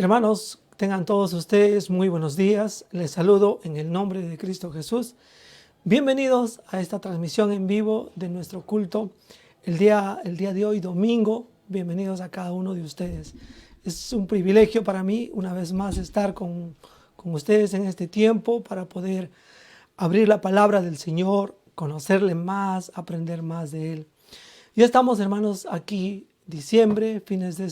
Hermanos, tengan todos ustedes muy buenos días. Les saludo en el nombre de Cristo Jesús. Bienvenidos a esta transmisión en vivo de nuestro culto el día de hoy, domingo. Bienvenidos a cada uno de ustedes. Es un privilegio para mí, una vez más, estar con ustedes en este tiempo para poder abrir la palabra del Señor, conocerle más, aprender más de Él. Ya estamos, hermanos, aquí, diciembre, fines de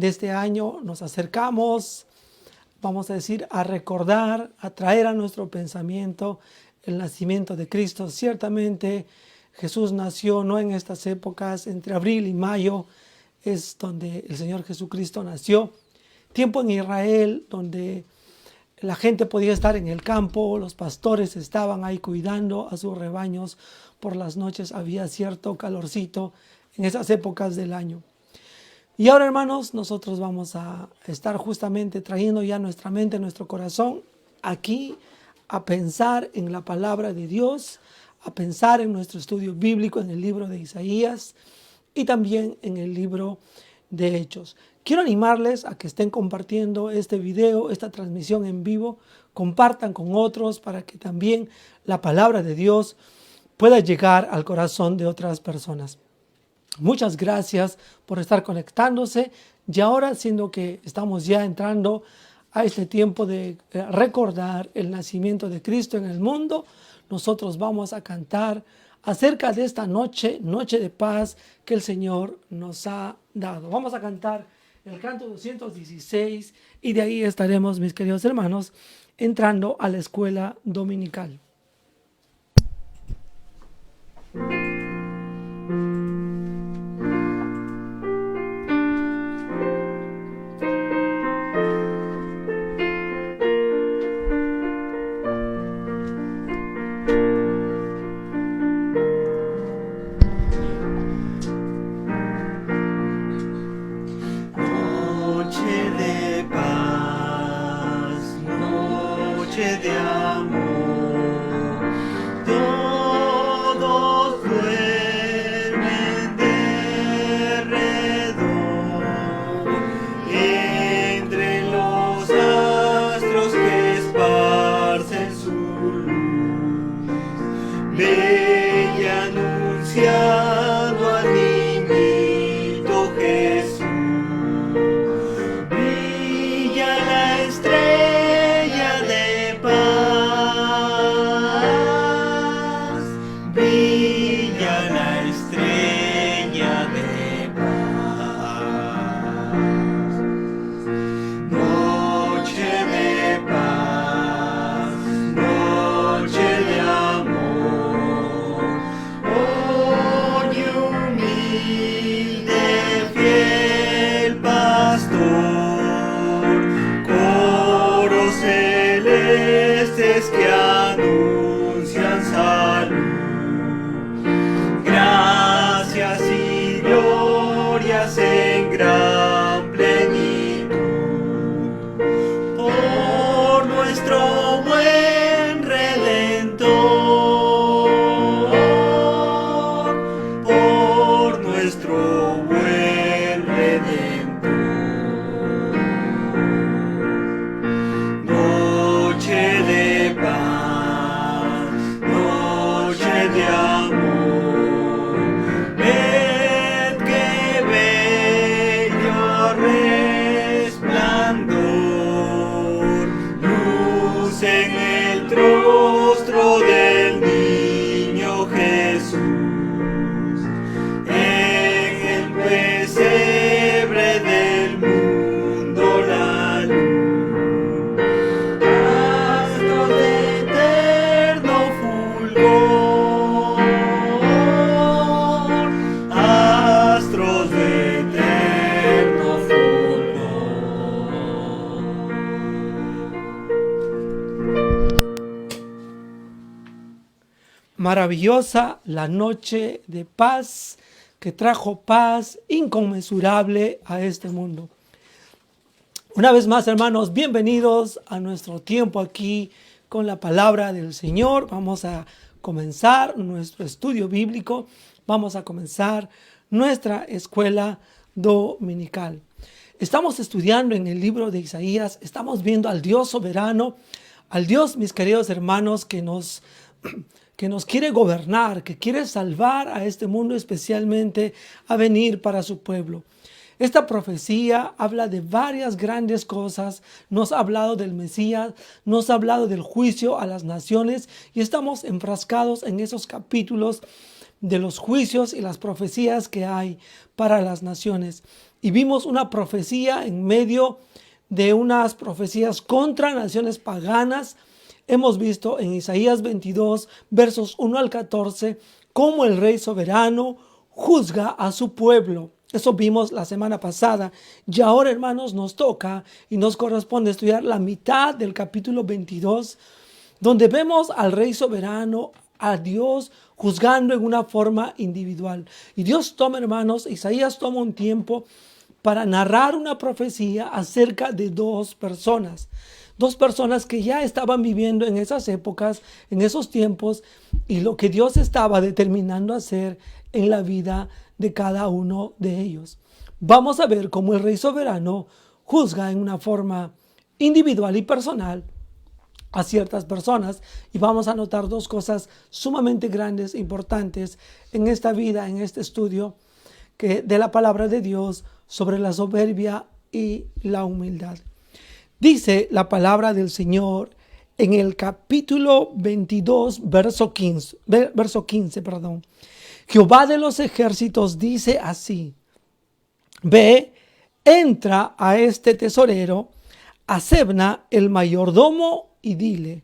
este año, nos acercamos, vamos a decir, a recordar, a traer a nuestro pensamiento el nacimiento de Cristo. Ciertamente Jesús nació no en estas épocas, entre abril y mayo es donde el Señor Jesucristo nació. Tiempo en Israel donde la gente podía estar en el campo, los pastores estaban ahí cuidando a sus rebaños. Por las noches había cierto calorcito en esas épocas del año. Y ahora, hermanos, nosotros vamos a estar justamente trayendo ya nuestra mente, nuestro corazón aquí a pensar en la palabra de Dios, a pensar en nuestro estudio bíblico en el libro de Isaías y también en el libro de Hechos. Quiero animarles a que estén compartiendo este video, esta transmisión en vivo, compartan con otros para que también la palabra de Dios pueda llegar al corazón de otras personas. Muchas gracias por estar conectándose y ahora, siendo que estamos ya entrando a este tiempo de recordar el nacimiento de Cristo en el mundo, nosotros vamos a cantar acerca de esta noche de paz que el Señor nos ha dado. Vamos a cantar el canto 216 y de ahí estaremos, mis queridos hermanos, entrando a la escuela dominical. Maravillosa la noche de paz que trajo paz inconmensurable a este mundo. Una vez más, hermanos, bienvenidos a nuestro tiempo aquí con la palabra del Señor. Vamos a comenzar nuestro estudio bíblico. Vamos a comenzar nuestra escuela dominical. Estamos estudiando en el libro de Isaías, estamos viendo al Dios soberano, al Dios, mis queridos hermanos, que nos quiere gobernar, que quiere salvar a este mundo, especialmente a venir para su pueblo. Esta profecía habla de varias grandes cosas. Nos ha hablado del Mesías, nos ha hablado del juicio a las naciones y estamos enfrascados en esos capítulos de los juicios y las profecías que hay para las naciones. Y vimos una profecía en medio de unas profecías contra naciones paganas. Hemos visto en Isaías 22, versos 1 al 14, cómo el Rey soberano juzga a su pueblo. Eso vimos la semana pasada. Y ahora, hermanos, nos toca y nos corresponde estudiar la mitad del capítulo 22, donde vemos al Rey soberano, a Dios juzgando en una forma individual. Y Dios toma, hermanos, Isaías toma un tiempo para narrar una profecía acerca de dos personas que ya estaban viviendo en esas épocas, en esos tiempos, y lo que Dios estaba determinando hacer en la vida de cada uno de ellos. Vamos a ver cómo el Rey soberano juzga en una forma individual y personal a ciertas personas, y vamos a notar dos cosas sumamente grandes, importantes en esta vida, en este estudio de la palabra de Dios sobre la soberbia y la humildad. Dice la palabra del Señor en el capítulo 22, verso 15. Jehová de los ejércitos dice así: ve, entra a este tesorero, a Sebna, el mayordomo, y dile: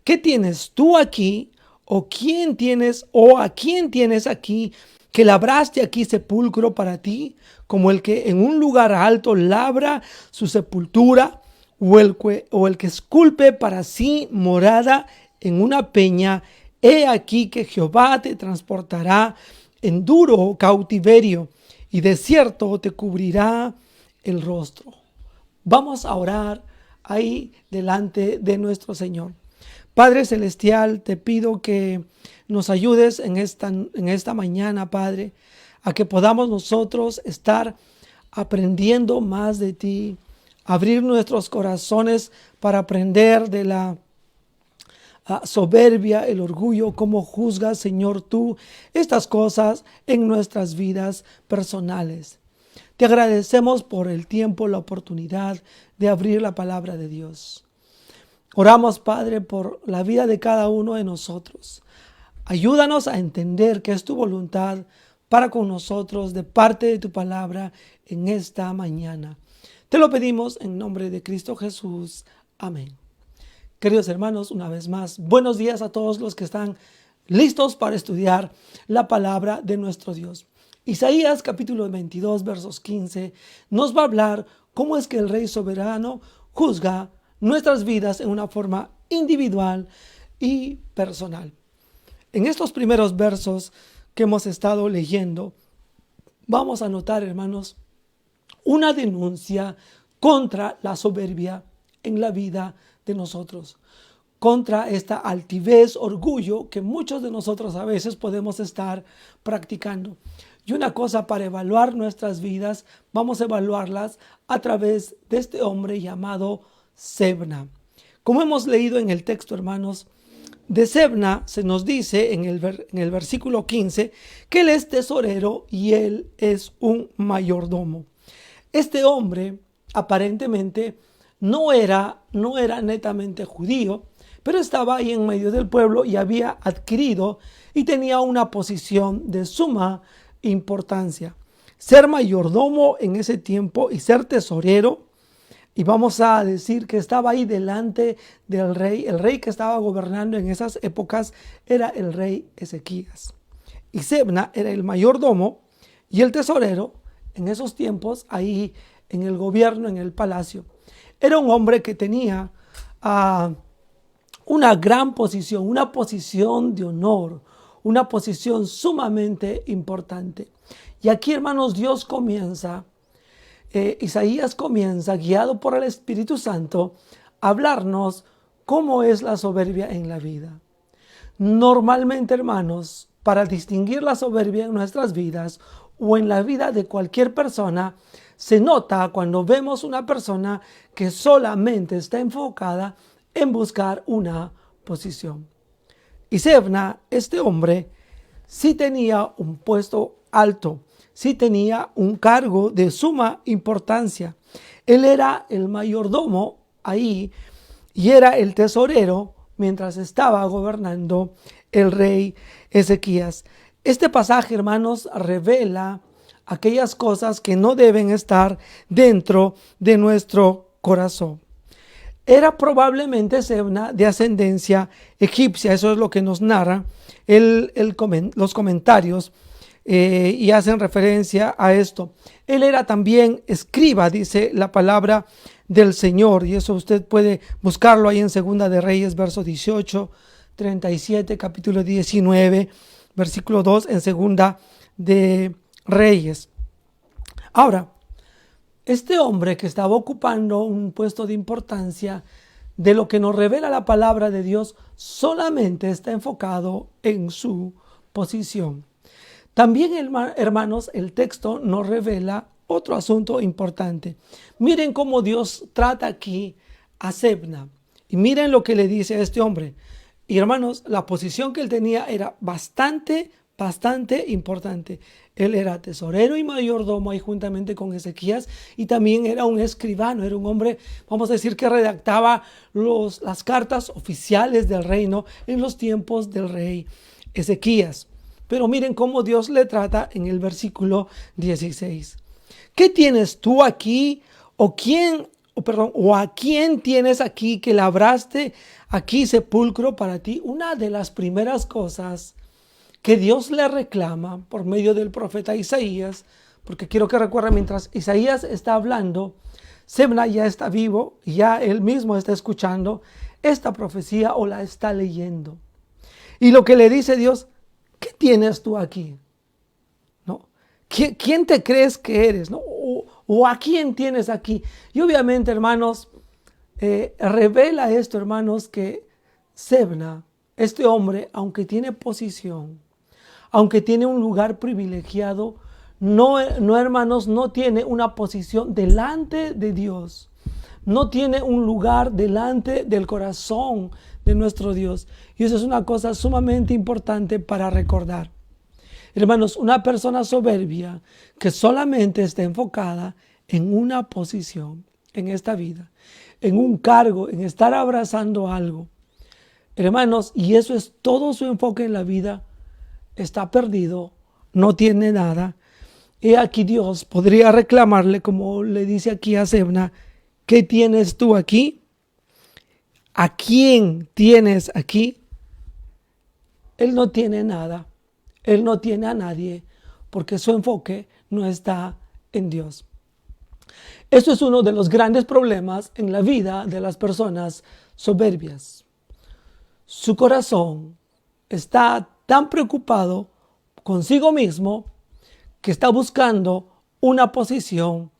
¿qué tienes tú aquí? ¿O a quién tienes aquí que labraste aquí sepulcro para ti, como el que en un lugar alto labra su sepultura, o el que esculpe para sí morada en una peña? He aquí que Jehová te transportará en duro cautiverio, y de cierto te cubrirá el rostro. Vamos a orar ahí delante de nuestro Señor. Padre celestial, te pido que nos ayudes en esta mañana, Padre, a que podamos nosotros estar aprendiendo más de ti, abrir nuestros corazones para aprender de la soberbia, el orgullo, cómo juzgas, Señor, tú estas cosas en nuestras vidas personales. Te agradecemos por el tiempo, la oportunidad de abrir la palabra de Dios. Oramos, Padre, por la vida de cada uno de nosotros. Ayúdanos a entender que es tu voluntad para con nosotros de parte de tu palabra en esta mañana. Te lo pedimos en nombre de Cristo Jesús. Amén. Queridos hermanos, una vez más, buenos días a todos los que están listos para estudiar la palabra de nuestro Dios. Isaías capítulo 22, versos 15, nos va a hablar cómo es que el Rey soberano juzga nuestras vidas en una forma individual y personal. En estos primeros versos que hemos estado leyendo, vamos a notar, hermanos, una denuncia contra la soberbia en la vida de nosotros, contra esta altivez, orgullo que muchos de nosotros a veces podemos estar practicando. Y una cosa, para evaluar nuestras vidas, vamos a evaluarlas a través de este hombre llamado Sebna. Como hemos leído en el texto, hermanos, de Sebna se nos dice en el versículo 15 que él es tesorero y él es un mayordomo. Este hombre aparentemente no era netamente judío, pero estaba ahí en medio del pueblo y había adquirido y tenía una posición de suma importancia. Ser mayordomo en ese tiempo y ser tesorero, y vamos a decir que estaba ahí delante del rey. El rey que estaba gobernando en esas épocas era el rey Ezequías. Y Sebna era el mayordomo y el tesorero en esos tiempos ahí en el gobierno, en el palacio. Era un hombre que tenía una gran posición, una posición de honor, una posición sumamente importante. Y aquí, hermanos, Isaías comienza, guiado por el Espíritu Santo, a hablarnos cómo es la soberbia en la vida. Normalmente, hermanos, para distinguir la soberbia en nuestras vidas o en la vida de cualquier persona, se nota cuando vemos una persona que solamente está enfocada en buscar una posición. Y Sebna, este hombre, sí tenía un puesto alto, sí tenía un cargo de suma importancia. Él era el mayordomo ahí y era el tesorero mientras estaba gobernando el rey Ezequías. Este pasaje, hermanos, revela aquellas cosas que no deben estar dentro de nuestro corazón. Era probablemente Sebna de ascendencia egipcia, eso es lo que nos narra los comentarios y hacen referencia a esto. Él era también escriba, dice la palabra del Señor, y eso usted puede buscarlo ahí en Segunda de Reyes, verso 18, 37, capítulo 19, versículo 2 en Segunda de Reyes. Ahora, este hombre que estaba ocupando un puesto de importancia, de lo que nos revela la palabra de Dios, solamente está enfocado en su posición. También, hermanos, el texto nos revela otro asunto importante. Miren cómo Dios trata aquí a Sebna. Y miren lo que le dice a este hombre. Y hermanos, la posición que él tenía era bastante importante. Él era tesorero y mayordomo ahí juntamente con Ezequías, y también era un escribano, era un hombre, vamos a decir, que redactaba las cartas oficiales del reino en los tiempos del rey Ezequías. Pero miren cómo Dios le trata en el versículo 16. ¿Qué tienes tú aquí? ¿O a quién tienes aquí que labraste aquí sepulcro para ti? Una de las primeras cosas que Dios le reclama por medio del profeta Isaías, porque quiero que recuerden, mientras Isaías está hablando, Sebna ya está vivo, ya él mismo está escuchando esta profecía o la está leyendo. Y lo que le dice Dios, ¿qué tienes tú aquí? ¿No? ¿Quién te crees que eres? ¿No? ¿O a quién tienes aquí? Y obviamente, hermanos, revela esto, hermanos, que Sebna, este hombre, aunque tiene posición, aunque tiene un lugar privilegiado, no, hermanos, no tiene una posición delante de Dios. No tiene un lugar delante del corazón de nuestro Dios. Y eso es una cosa sumamente importante para recordar. Hermanos, una persona soberbia que solamente está enfocada en una posición en esta vida, en un cargo, en estar abrazando algo. Hermanos, y eso es todo su enfoque en la vida, está perdido, no tiene nada. Y aquí Dios podría reclamarle, como le dice aquí a Sebna, ¿qué tienes tú aquí? ¿A quién tienes aquí? Él no tiene nada, él no tiene a nadie, porque su enfoque no está en Dios. Esto es uno de los grandes problemas en la vida de las personas soberbias. Su corazón está tan preocupado consigo mismo que está buscando una posición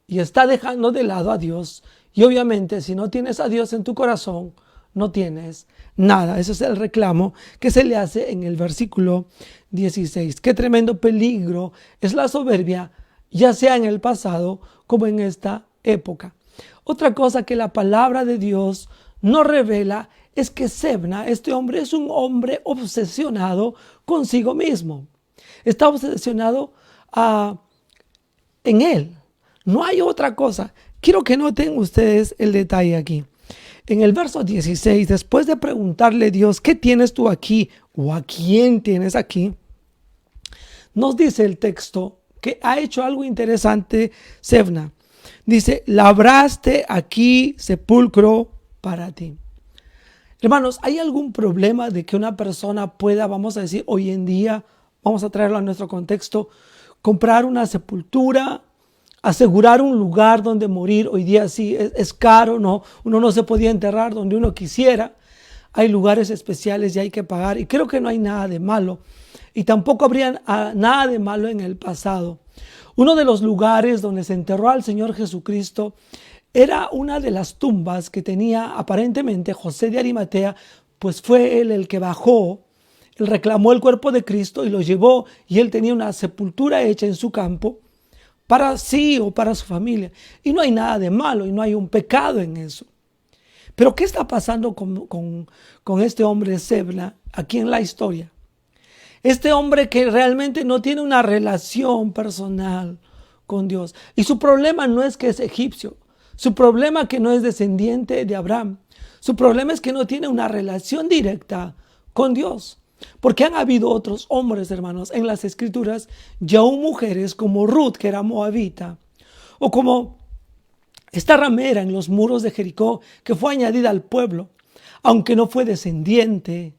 y está dejando de lado a Dios. Y obviamente, si no tienes a Dios en tu corazón, no tienes nada. Ese es el reclamo que se le hace en el versículo 16. Qué tremendo peligro es la soberbia, ya sea en el pasado como en esta época. Otra cosa que la palabra de Dios nos revela es que Sebna, este hombre, es un hombre obsesionado consigo mismo. Está obsesionado en él. No hay otra cosa. Quiero que noten ustedes el detalle aquí. En el verso 16, después de preguntarle a Dios, ¿qué tienes tú aquí? ¿O a quién tienes aquí? Nos dice el texto que ha hecho algo interesante Sebna. Dice, labraste aquí sepulcro para ti. Hermanos, ¿hay algún problema de que una persona pueda, vamos a decir, hoy en día, vamos a traerlo a nuestro contexto, comprar una sepultura, asegurar un lugar donde morir? Hoy día sí es caro, ¿no? Uno no se podía enterrar donde uno quisiera. Hay lugares especiales y hay que pagar. Y creo que no hay nada de malo. Y tampoco habría nada de malo en el pasado. Uno de los lugares donde se enterró al Señor Jesucristo era una de las tumbas que tenía aparentemente José de Arimatea, pues fue él el que bajó, él reclamó el cuerpo de Cristo y lo llevó, y él tenía una sepultura hecha en su campo para sí o para su familia. Y no hay nada de malo y no hay un pecado en eso. Pero ¿qué está pasando con este hombre Sebna aquí en la historia? Este hombre que realmente no tiene una relación personal con Dios. Y su problema no es que es egipcio. Su problema es que no es descendiente de Abraham. Su problema es que no tiene una relación directa con Dios. Porque han habido otros hombres, hermanos, en las escrituras, y aún mujeres como Ruth, que era moabita, o como esta ramera en los muros de Jericó, que fue añadida al pueblo, aunque no fue descendiente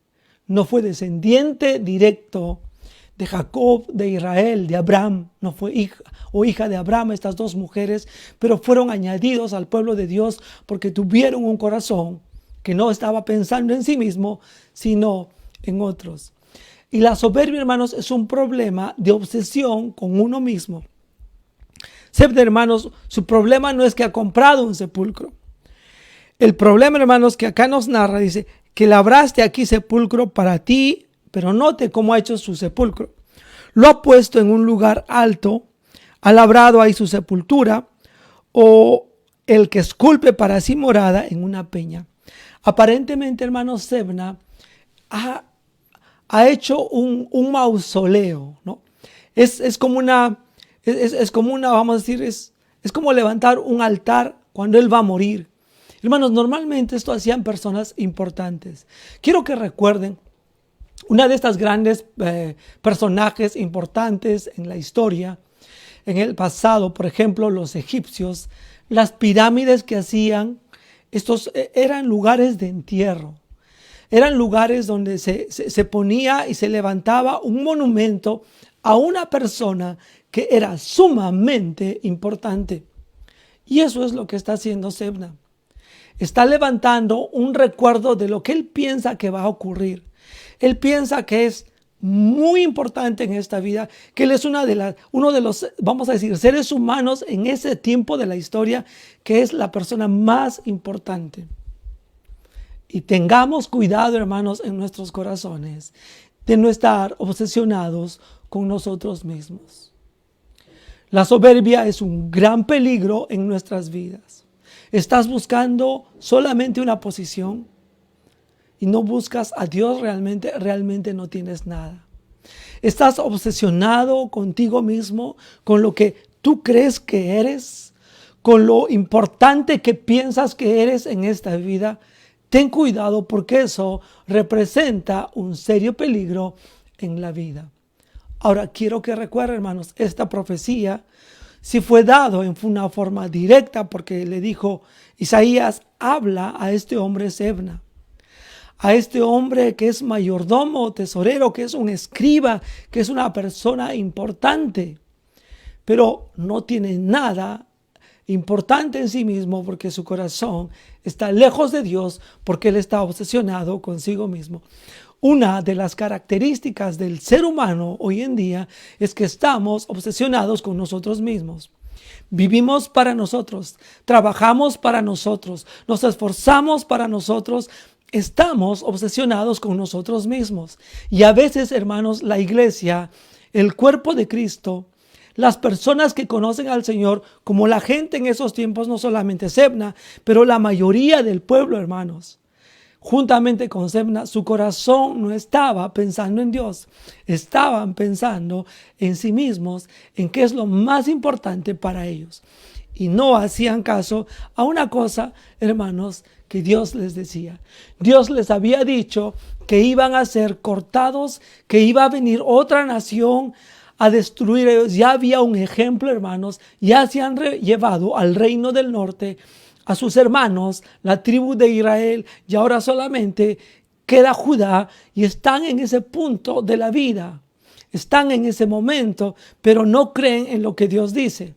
directo de Jacob, de Israel, de Abraham, no fue hija o hija de Abraham, estas dos mujeres, pero fueron añadidos al pueblo de Dios porque tuvieron un corazón que no estaba pensando en sí mismo, sino en otros. Y la soberbia, hermanos, es un problema de obsesión con uno mismo. Sebna, hermanos, su problema no es que ha comprado un sepulcro. El problema, hermanos, que acá nos narra, dice, que labraste aquí sepulcro para ti, pero note cómo ha hecho su sepulcro. Lo ha puesto en un lugar alto, ha labrado ahí su sepultura, o el que esculpe para sí morada en una peña. Aparentemente, hermanos, Sebna ha hecho un mausoleo, ¿no? Es como una, vamos a decir, es como levantar un altar cuando él va a morir. Hermanos, normalmente esto hacían personas importantes. Quiero que recuerden una de estas grandes personajes importantes en la historia, en el pasado, por ejemplo, los egipcios, las pirámides que hacían, estos eran lugares de entierro. Eran lugares donde se ponía y se levantaba un monumento a una persona que era sumamente importante. Y eso es lo que está haciendo Sebna. Está levantando un recuerdo de lo que él piensa que va a ocurrir. Él piensa que es muy importante en esta vida, que él es uno de los, vamos a decir, seres humanos en ese tiempo de la historia, que es la persona más importante. Y tengamos cuidado, hermanos, en nuestros corazones, de no estar obsesionados con nosotros mismos. La soberbia es un gran peligro en nuestras vidas. ¿Estás buscando solamente una posición y no buscas a Dios realmente no tienes nada? ¿Estás obsesionado contigo mismo, con lo que tú crees que eres, con lo importante que piensas que eres en esta vida? Ten cuidado porque eso representa un serio peligro en la vida. Ahora quiero que recuerden, hermanos, esta profecía si fue dado en una forma directa, porque le dijo Isaías, habla a este hombre Sebna, a este hombre que es mayordomo, tesorero, que es un escriba, que es una persona importante, pero no tiene nada importante en sí mismo porque su corazón está lejos de Dios, porque él está obsesionado consigo mismo. Una de las características del ser humano hoy en día es que estamos obsesionados con nosotros mismos. Vivimos para nosotros, trabajamos para nosotros, nos esforzamos para nosotros, estamos obsesionados con nosotros mismos. Y a veces, hermanos, la iglesia, el cuerpo de Cristo, las personas que conocen al Señor, como la gente en esos tiempos, no solamente Sebna, pero la mayoría del pueblo, hermanos, juntamente con Sebna, su corazón no estaba pensando en Dios, estaban pensando en sí mismos, en qué es lo más importante para ellos. Y no hacían caso a una cosa, hermanos, que Dios les decía. Dios les había dicho que iban a ser cortados, que iba a venir otra nación a destruir a ellos. Ya había un ejemplo, hermanos, ya se han llevado al reino del norte a sus hermanos, la tribu de Israel, y ahora solamente queda Judá, y están en ese punto de la vida, están en ese momento, pero no creen en lo que Dios dice.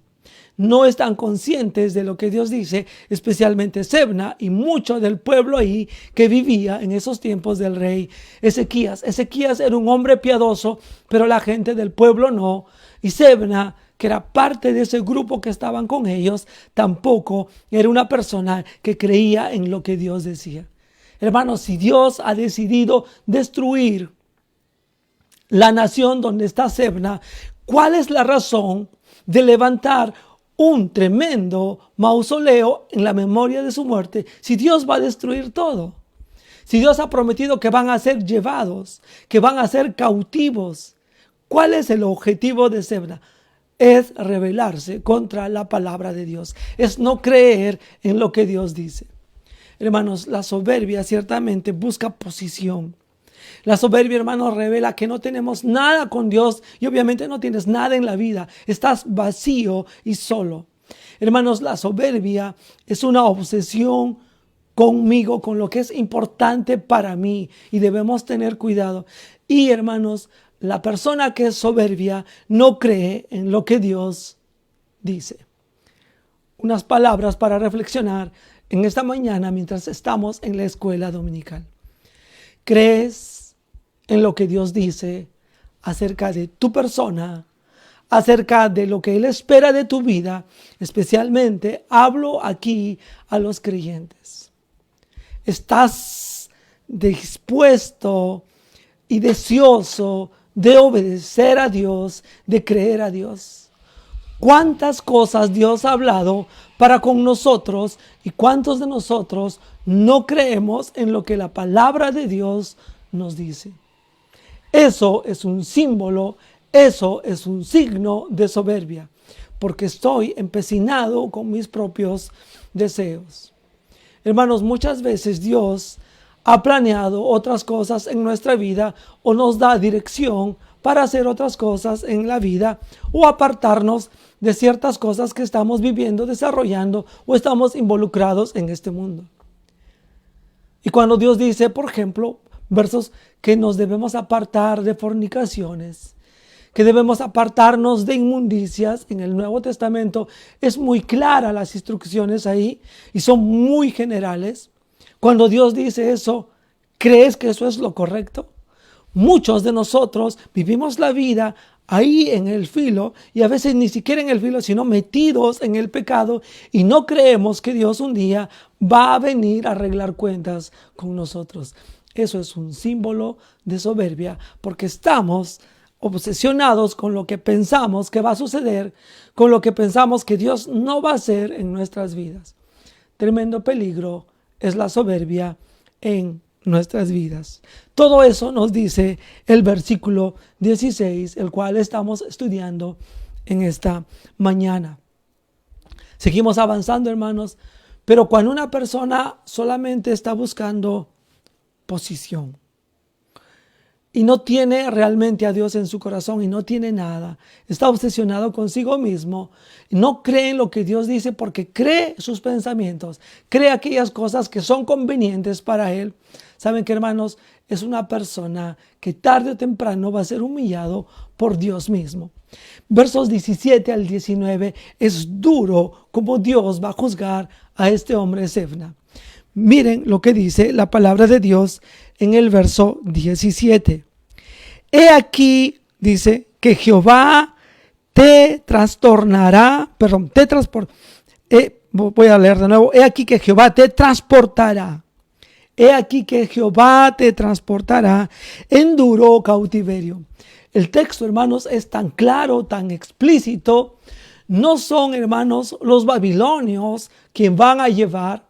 No están conscientes de lo que Dios dice, especialmente Sebna y mucho del pueblo ahí que vivía en esos tiempos del rey Ezequías. Ezequías era un hombre piadoso, pero la gente del pueblo no. Y Sebna, que era parte de ese grupo que estaban con ellos, tampoco era una persona que creía en lo que Dios decía. Hermanos, si Dios ha decidido destruir la nación donde está Sebna, ¿cuál es la razón de levantar un tremendo mausoleo en la memoria de su muerte si Dios va a destruir todo? Si Dios ha prometido que van a ser llevados, que van a ser cautivos. ¿Cuál es el objetivo de Sebna? Es rebelarse contra la palabra de Dios. Es no creer en lo que Dios dice. Hermanos, la soberbia ciertamente busca posición. La soberbia, hermanos, revela que no tenemos nada con Dios y obviamente no tienes nada en la vida. Estás vacío y solo. Hermanos, la soberbia es una obsesión conmigo, con lo que es importante para mí, y debemos tener cuidado. Y hermanos, la persona que es soberbia no cree en lo que Dios dice. Unas palabras para reflexionar en esta mañana mientras estamos en la escuela dominical. ¿Crees en lo que Dios dice acerca de tu persona, acerca de lo que Él espera de tu vida? Especialmente hablo aquí a los creyentes. ¿Estás dispuesto y deseoso de obedecer a Dios, de creer a Dios? ¿Cuántas cosas Dios ha hablado para con nosotros y cuántos de nosotros no creemos en lo que la palabra de Dios nos dice? Eso es un símbolo, eso es un signo de soberbia, porque estoy empecinado con mis propios deseos. Hermanos, muchas veces Dios ha planeado otras cosas en nuestra vida o nos da dirección para hacer otras cosas en la vida o apartarnos de ciertas cosas que estamos viviendo, desarrollando o estamos involucrados en este mundo. Y cuando Dios dice, por ejemplo, versos que nos debemos apartar de fornicaciones, que debemos apartarnos de inmundicias, en el Nuevo Testamento es muy clara las instrucciones ahí y son muy generales. Cuando Dios dice eso, ¿crees que eso es lo correcto? Muchos de nosotros vivimos la vida ahí en el filo, y a veces ni siquiera en el filo, sino metidos en el pecado, y no creemos que Dios un día va a venir a arreglar cuentas con nosotros. Eso es un símbolo de soberbia, porque estamos obsesionados con lo que pensamos que va a suceder, con lo que pensamos que Dios no va a hacer en nuestras vidas. Tremendo peligro es la soberbia en nuestras vidas. Todo eso nos dice el versículo 16, el cual estamos estudiando en esta mañana. Seguimos avanzando, hermanos, pero cuando una persona solamente está buscando posición y no tiene realmente a Dios en su corazón y no tiene nada, está obsesionado consigo mismo, no cree en lo que Dios dice porque cree sus pensamientos, cree aquellas cosas que son convenientes para él. Saben que, hermanos, es una persona que tarde o temprano va a ser humillado por Dios mismo. Versos 17 al 19 es duro como Dios va a juzgar a este hombre Sebna. Miren lo que dice la palabra de Dios en el verso 17. He aquí, dice, que Jehová te trastornará, voy a leer de nuevo. He aquí que Jehová te transportará. He aquí que Jehová te transportará en duro cautiverio. El texto, hermanos, es tan claro, tan explícito. No son, hermanos, los babilonios quien van a llevar.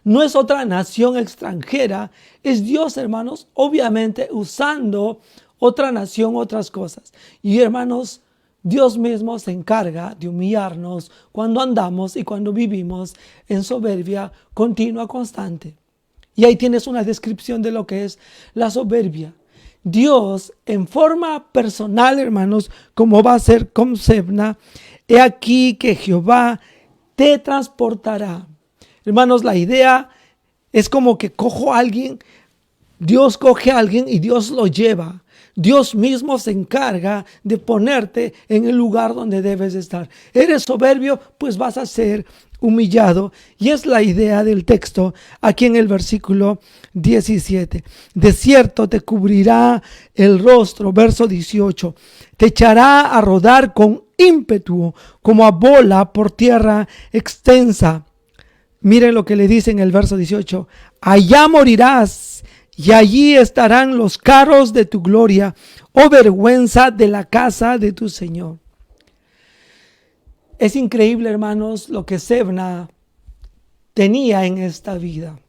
No es otra nación extranjera, es Dios, hermanos, obviamente usando otra nación, otras cosas. Y, hermanos, Dios mismo se encarga de humillarnos cuando andamos y cuando vivimos en soberbia continua, constante. Y ahí tienes una descripción de lo que es la soberbia. Dios, en forma personal, hermanos, como va a ser con Sebna, he aquí que Jehová te transportará. Hermanos, la idea es como que cojo a alguien, Dios coge a alguien y Dios lo lleva. Dios mismo se encarga de ponerte en el lugar donde debes estar. ¿Eres soberbio? Pues vas a ser humillado. Y es la idea del texto aquí en el versículo 17. De cierto te cubrirá el rostro, verso 18. Te echará a rodar con ímpetu, como a bola por tierra extensa. Miren lo que le dice en el verso 18. Allá morirás y allí estarán los carros de tu gloria, oh vergüenza de la casa de tu Señor. Es increíble, hermanos, lo que Sebna tenía en esta vida.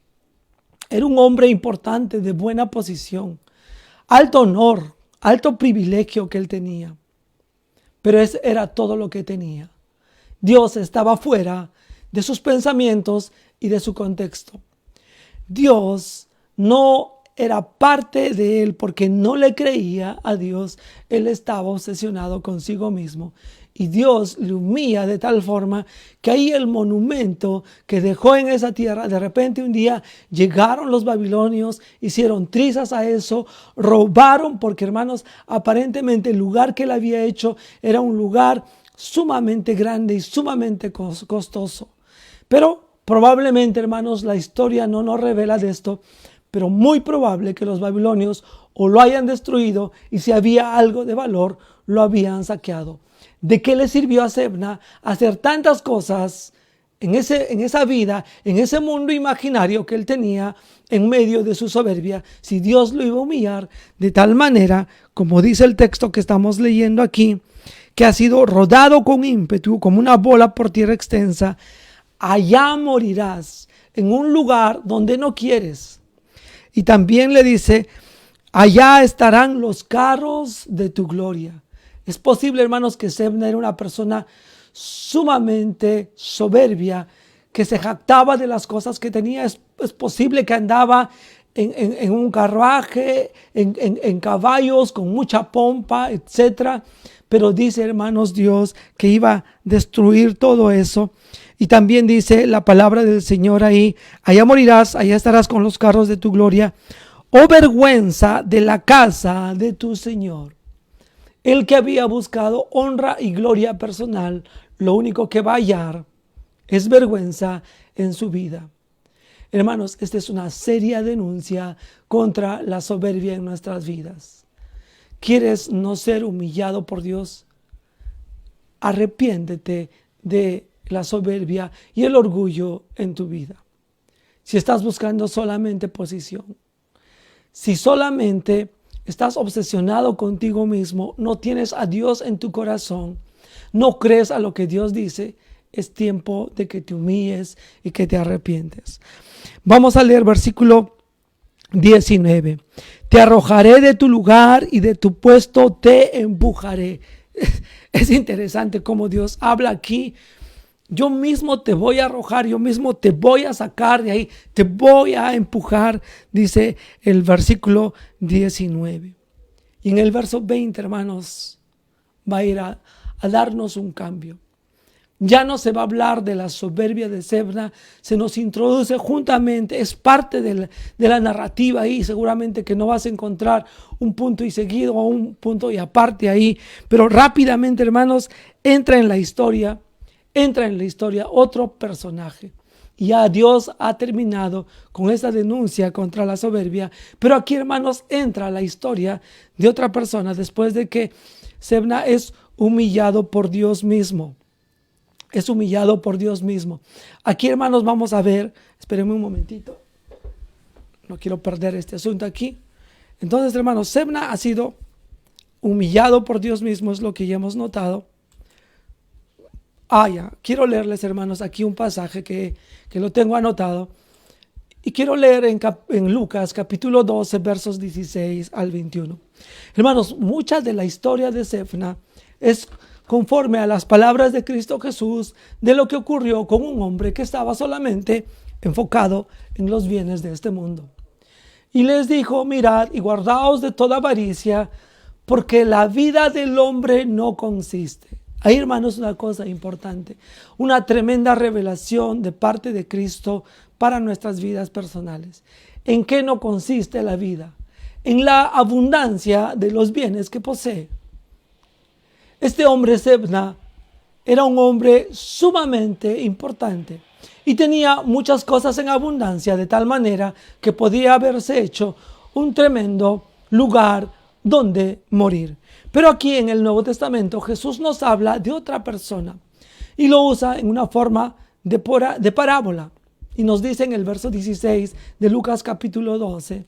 Era un hombre importante, de buena posición, alto honor, alto privilegio que él tenía. Pero ese era todo lo que tenía. Dios estaba fuera de sus pensamientos y de su contexto. Dios no era parte de él porque no le creía a Dios. Él estaba obsesionado consigo mismo. Y Dios le humilla de tal forma que ahí el monumento que dejó en esa tierra, de repente un día llegaron los babilonios, hicieron trizas a eso, robaron, porque hermanos, aparentemente el lugar que él había hecho era un lugar sumamente grande y sumamente costoso. Pero probablemente, hermanos, la historia no nos revela de esto, pero muy probable que los babilonios o lo hayan destruido y si había algo de valor, lo habían saqueado. ¿De qué le sirvió a Sebna hacer tantas cosas en esa vida, en ese mundo imaginario que él tenía en medio de su soberbia, si Dios lo iba a humillar de tal manera, como dice el texto que estamos leyendo aquí, que ha sido rodado con ímpetu como una bola por tierra extensa? Allá morirás, en un lugar donde no quieres. Y también le dice, allá estarán los carros de tu gloria. Es posible, hermanos, que Sebna era una persona sumamente soberbia, que se jactaba de las cosas que tenía. Es posible que andaba en un carruaje, en caballos, con mucha pompa, etc. Pero dice, hermanos, Dios que iba a destruir todo eso. Y también dice la palabra del Señor ahí, allá morirás, allá estarás con los carros de tu gloria. Oh vergüenza de la casa de tu Señor. El que había buscado honra y gloria personal, lo único que va a hallar es vergüenza en su vida. Hermanos, esta es una seria denuncia contra la soberbia en nuestras vidas. ¿Quieres no ser humillado por Dios? Arrepiéntete de la soberbia y el orgullo en tu vida. Si estás buscando solamente posición, si solamente estás obsesionado contigo mismo, no tienes a Dios en tu corazón, no crees a lo que Dios dice, es tiempo de que te humilles y que te arrepientes. Vamos a leer versículo 19. Te arrojaré de tu lugar y de tu puesto te empujaré. Es interesante cómo Dios habla aquí. Yo mismo te voy a arrojar, yo mismo te voy a sacar de ahí, te voy a empujar, dice el versículo 19. Y en el verso 20, hermanos, va a ir a darnos un cambio. Ya no se va a hablar de la soberbia de Sebna, se nos introduce juntamente, es parte de la narrativa ahí, seguramente que no vas a encontrar un punto y seguido o un punto y aparte ahí, pero rápidamente, hermanos, entra en la historia otro personaje. Y ya Dios ha terminado con esa denuncia contra la soberbia. Pero aquí, hermanos, entra la historia de otra persona después de que Sebna es humillado por Dios mismo. Es humillado por Dios mismo. Aquí, hermanos, vamos a ver, espérenme un momentito. No quiero perder este asunto aquí. Entonces, hermanos, Sebna ha sido humillado por Dios mismo, es lo que ya hemos notado. Quiero leerles, hermanos, aquí un pasaje que lo tengo anotado. Y quiero leer en Lucas capítulo 12, versos 16 al 21. Hermanos, mucha de la historia de Sebna es conforme a las palabras de Cristo Jesús de lo que ocurrió con un hombre que estaba solamente enfocado en los bienes de este mundo. Y les dijo, mirad y guardaos de toda avaricia, porque la vida del hombre no consiste. Ahí, hermanos, una cosa importante, una tremenda revelación de parte de Cristo para nuestras vidas personales. ¿En qué no consiste la vida? En la abundancia de los bienes que posee. Este hombre Sebna era un hombre sumamente importante y tenía muchas cosas en abundancia, de tal manera que podía haberse hecho un tremendo lugar donde morir. Pero aquí en el Nuevo Testamento Jesús nos habla de otra persona y lo usa en una forma de parábola. Y nos dice en el verso 16 de Lucas capítulo 12,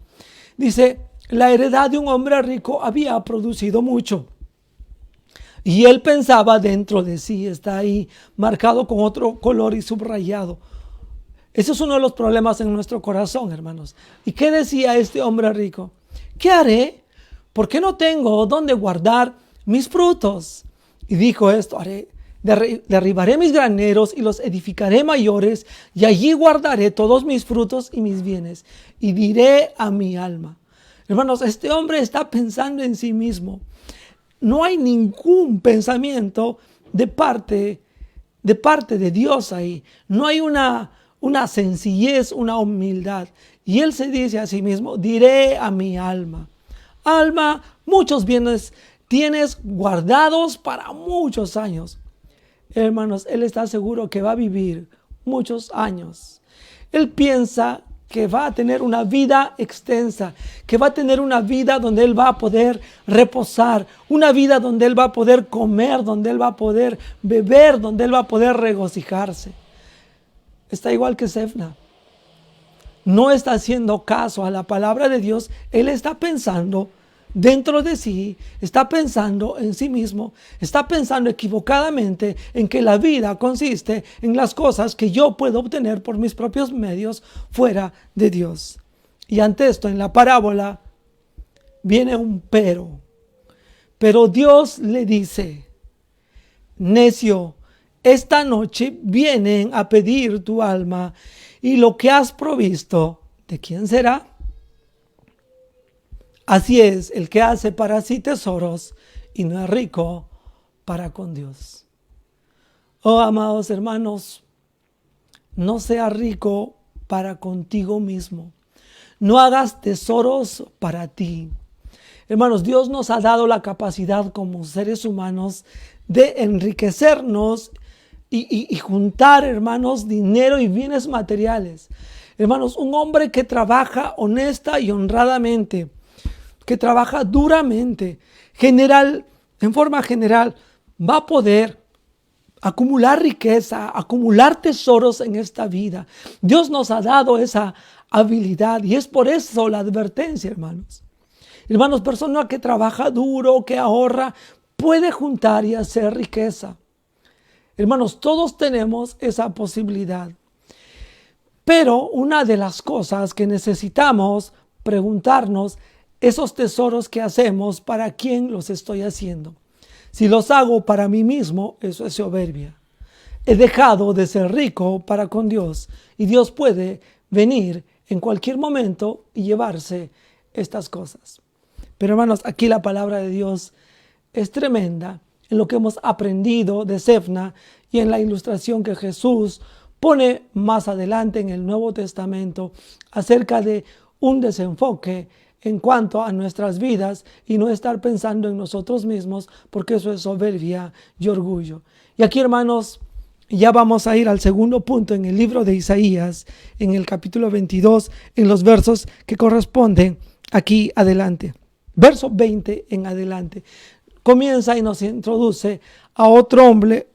dice, la heredad de un hombre rico había producido mucho. Y él pensaba dentro de sí, está ahí marcado con otro color y subrayado. Ese es uno de los problemas en nuestro corazón, hermanos. ¿Y qué decía este hombre rico? ¿Qué haré? Porque no tengo dónde guardar mis frutos. Y dijo esto, haré, derribaré mis graneros y los edificaré mayores, y allí guardaré todos mis frutos y mis bienes. Y diré a mi alma. Hermanos, este hombre está pensando en sí mismo. No hay ningún pensamiento de parte de Dios ahí. No hay una sencillez, una humildad. Y él se dice a sí mismo, diré a mi alma, alma, muchos bienes tienes guardados para muchos años. Hermanos, él está seguro que va a vivir muchos años. Él piensa que va a tener una vida extensa, que va a tener una vida donde él va a poder reposar, una vida donde él va a poder comer, donde él va a poder beber, donde él va a poder regocijarse. Está igual que Sefna. No está haciendo caso a la palabra de Dios. Él está pensando dentro de sí, está pensando en sí mismo, está pensando equivocadamente en que la vida consiste en las cosas que yo puedo obtener por mis propios medios fuera de Dios. Y ante esto, en la parábola, viene un pero. Pero Dios le dice, necio, esta noche vienen a pedir tu alma y lo que has provisto, ¿de quién será? Así es el que hace para sí tesoros y no es rico para con Dios. Oh, amados hermanos, no seas rico para contigo mismo. No hagas tesoros para ti. Hermanos, Dios nos ha dado la capacidad como seres humanos de enriquecernos y juntar, hermanos, dinero y bienes materiales. Hermanos, un hombre que trabaja honesta y honradamente, que trabaja duramente, en forma general, va a poder acumular riqueza, acumular tesoros en esta vida. Dios nos ha dado esa habilidad y es por eso la advertencia, hermanos. Hermanos, persona que trabaja duro, que ahorra, puede juntar y hacer riqueza. Hermanos, todos tenemos esa posibilidad. Pero una de las cosas que necesitamos preguntarnos, esos tesoros que hacemos, ¿para quién los estoy haciendo? Si los hago para mí mismo, eso es soberbia. He dejado de ser rico para con Dios y Dios puede venir en cualquier momento y llevarse estas cosas. Pero hermanos, aquí la palabra de Dios es tremenda en lo que hemos aprendido de Sefna y en la ilustración que Jesús pone más adelante en el Nuevo Testamento acerca de un desenfoque en cuanto a nuestras vidas y no estar pensando en nosotros mismos, porque eso es soberbia y orgullo. Y aquí, hermanos, ya vamos a ir al segundo punto en el libro de Isaías, en el capítulo 22, en los versos que corresponden aquí adelante. Verso 20 en adelante. Comienza y nos introduce a otro hombre,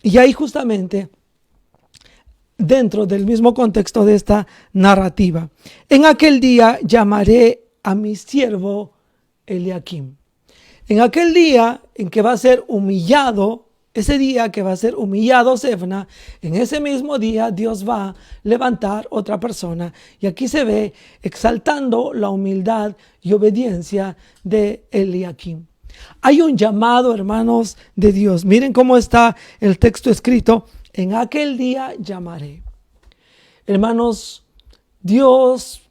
y ahí justamente dentro del mismo contexto de esta narrativa. En aquel día llamaré a mi siervo Eliakim. En aquel día en que va a ser humillado, ese día que va a ser humillado Sefna, en ese mismo día Dios va a levantar otra persona. Y aquí se ve exaltando la humildad y obediencia de Eliakim. Hay un llamado, hermanos, de Dios. Miren cómo está el texto escrito. En aquel día llamaré. Hermanos, Dios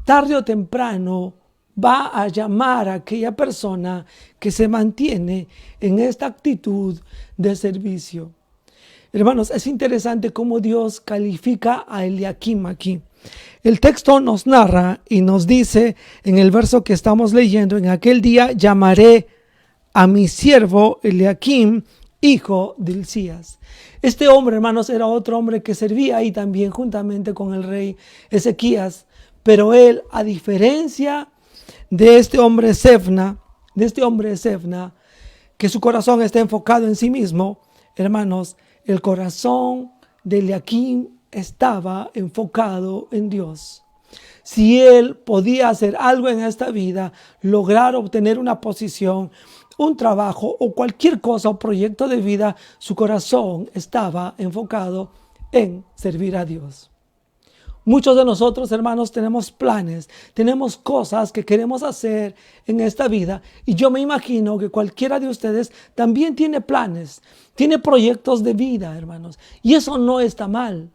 tarde o temprano va a llamar a aquella persona que se mantiene en esta actitud de servicio. Hermanos, es interesante cómo Dios califica a Eliakim aquí. El texto nos narra y nos dice en el verso que estamos leyendo, en aquel día llamaré a mi siervo Eliakim, hijo de Hilcías. Este hombre, hermanos, era otro hombre que servía ahí también juntamente con el rey Ezequías, pero él, a diferencia de este hombre Sefna, que su corazón está enfocado en sí mismo, hermanos, el corazón de Eliakim estaba enfocado en Dios. Si él podía hacer algo en esta vida, lograr obtener una posición, un trabajo o cualquier cosa o proyecto de vida, su corazón estaba enfocado en servir a Dios. Muchos de nosotros, hermanos, tenemos planes, tenemos cosas que queremos hacer en esta vida, y yo me imagino que cualquiera de ustedes también tiene planes, tiene proyectos de vida, hermanos, y eso no está mal,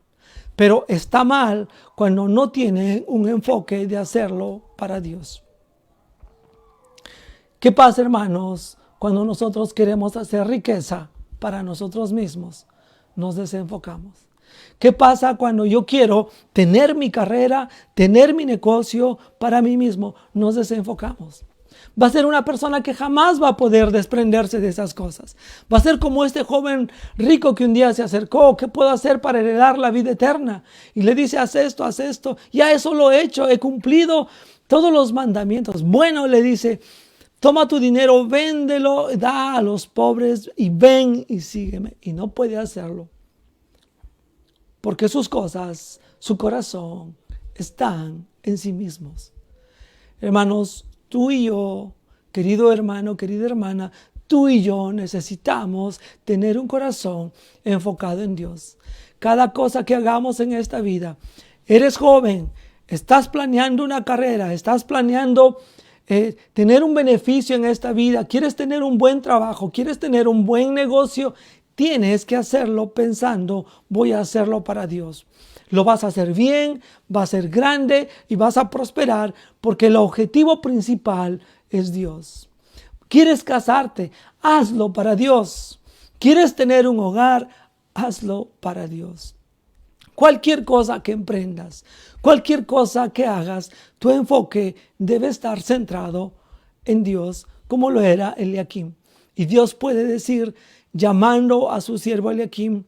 pero está mal cuando no tienen un enfoque de hacerlo para Dios. ¿Qué pasa, hermanos, cuando nosotros queremos hacer riqueza para nosotros mismos? Nos desenfocamos. ¿Qué pasa cuando yo quiero tener mi carrera, tener mi negocio para mí mismo? Nos desenfocamos. Va a ser una persona que jamás va a poder desprenderse de esas cosas. Va a ser como este joven rico que un día se acercó. ¿Qué puedo hacer para heredar la vida eterna? Y le dice, haz esto, ya eso lo he hecho, he cumplido todos los mandamientos. Bueno, le dice, toma tu dinero, véndelo, da a los pobres y ven y sígueme. Y no puede hacerlo. Porque sus cosas, su corazón, están en sí mismos. Hermanos, tú y yo, querido hermano, querida hermana, tú y yo necesitamos tener un corazón enfocado en Dios. Cada cosa que hagamos en esta vida, eres joven, estás planeando una carrera, estás planeando tener un beneficio en esta vida, quieres tener un buen trabajo, quieres tener un buen negocio, tienes que hacerlo pensando, voy a hacerlo para Dios. Lo vas a hacer bien, va a ser grande y vas a prosperar porque el objetivo principal es Dios. ¿Quieres casarte? Hazlo para Dios. ¿Quieres tener un hogar? Hazlo para Dios. Cualquier cosa que emprendas, cualquier cosa que hagas, tu enfoque debe estar centrado en Dios, como lo era Eliaquim. Y Dios puede decir, llamando a su siervo Eliaquim,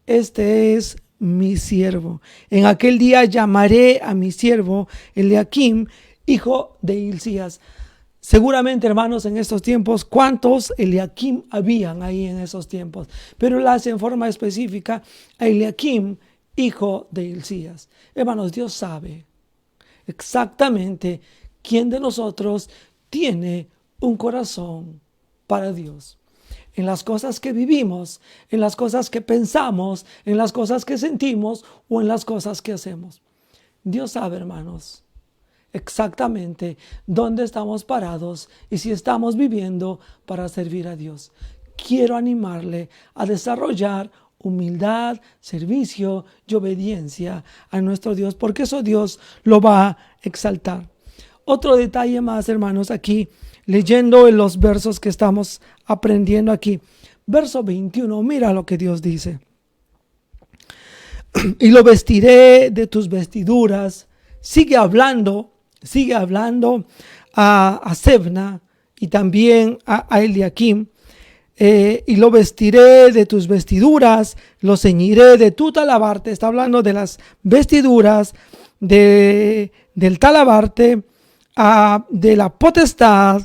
este es mi siervo. En aquel día llamaré a mi siervo Eliaquim, hijo de Hilcías. Seguramente, hermanos, en estos tiempos, ¿cuántos Eliaquim habían ahí en esos tiempos? Pero lo hace en forma específica a Eliaquim, hijo de Hilcías. Hermanos, Dios sabe exactamente quién de nosotros tiene un corazón para Dios. En las cosas que vivimos, en las cosas que pensamos, en las cosas que sentimos o en las cosas que hacemos. Dios sabe, hermanos, exactamente dónde estamos parados y si estamos viviendo para servir a Dios. Quiero animarle a desarrollar humildad, servicio y obediencia a nuestro Dios, porque eso Dios lo va a exaltar. Otro detalle más, hermanos, aquí, leyendo en los versos que estamos aprendiendo aquí. Verso 21, mira lo que Dios dice. Y lo vestiré de tus vestiduras. Sigue hablando a Sebna y también a Eliaquim. Y lo vestiré de tus vestiduras, lo ceñiré de tu talabarte. Está hablando de las vestiduras, del talabarte, de la potestad,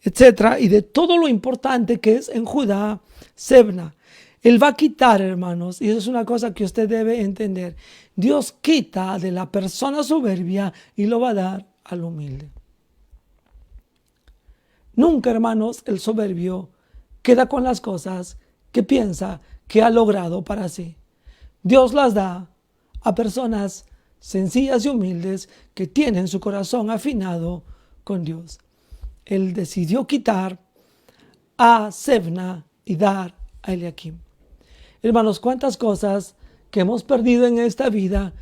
etcétera, y de todo lo importante que es en Judá, Sebna. Él va a quitar, hermanos, y eso es una cosa que usted debe entender. Dios quita de la persona soberbia y lo va a dar al humilde. Nunca, hermanos, el soberbio queda con las cosas que piensa que ha logrado para sí. Dios las da a personas sencillas y humildes que tienen su corazón afinado con Dios. Él decidió quitar a Sebna y dar a Eliaquim. Hermanos, cuántas cosas que hemos perdido en esta vida,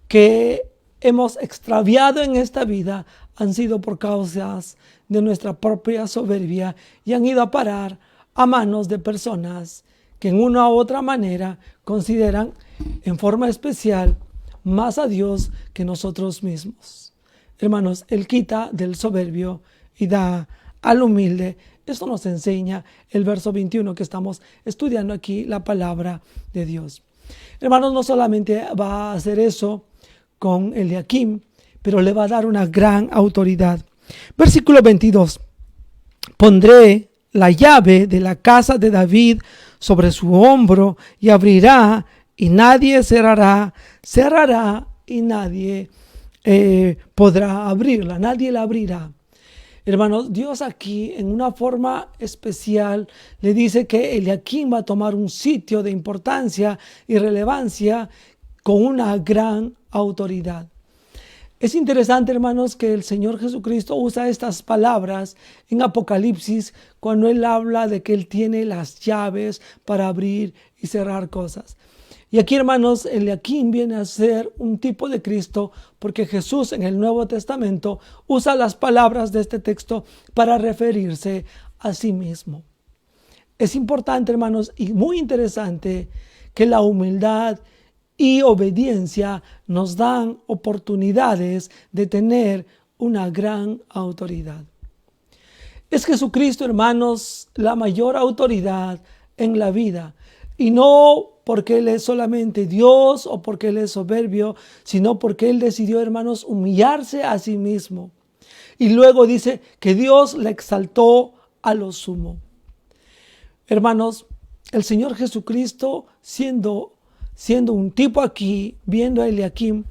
que hemos extraviado en esta vida, han sido por causas de nuestra propia soberbia y han ido a parar a manos de personas que en una u otra manera consideran en forma especial más a Dios que nosotros mismos. Hermanos, Él quita del soberbio y da al humilde. Esto nos enseña el verso 21 que estamos estudiando aquí, la palabra de Dios. Hermanos, no solamente va a hacer eso con Eliaquim, pero le va a dar una gran autoridad. Versículo 22. Pondré la llave de la casa de David sobre su hombro y abrirá y nadie cerrará y nadie podrá abrirla, nadie la abrirá. Hermanos, Dios aquí en una forma especial le dice que Eliaquim va a tomar un sitio de importancia y relevancia con una gran autoridad. Es interesante, hermanos, que el Señor Jesucristo usa estas palabras en Apocalipsis cuando Él habla de que Él tiene las llaves para abrir y cerrar cosas. Y aquí, hermanos, Eliaquim viene a ser un tipo de Cristo porque Jesús en el Nuevo Testamento usa las palabras de este texto para referirse a sí mismo. Es importante, hermanos, y muy interesante que la humildad y obediencia nos dan oportunidades de tener una gran autoridad. Es Jesucristo, hermanos, la mayor autoridad en la vida. Y no porque Él es solamente Dios o porque Él es soberbio, sino porque Él decidió, hermanos, humillarse a sí mismo. Y luego dice que Dios le exaltó a lo sumo. Hermanos, el Señor Jesucristo, siendo un tipo aquí, viendo a Eliaquim,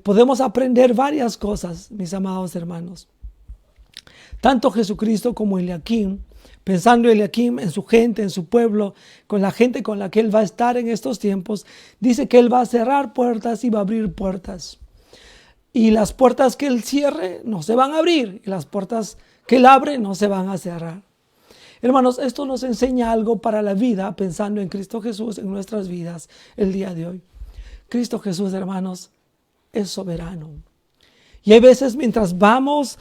podemos aprender varias cosas, mis amados hermanos. Tanto Jesucristo como Eliaquim, pensando Eliaquim en su gente, en su pueblo, con la gente con la que Él va a estar en estos tiempos, dice que Él va a cerrar puertas y va a abrir puertas. Y las puertas que Él cierre no se van a abrir, y las puertas que Él abre no se van a cerrar. Hermanos, esto nos enseña algo para la vida, pensando en Cristo Jesús en nuestras vidas el día de hoy. Cristo Jesús, hermanos, es soberano. Y hay veces mientras vamos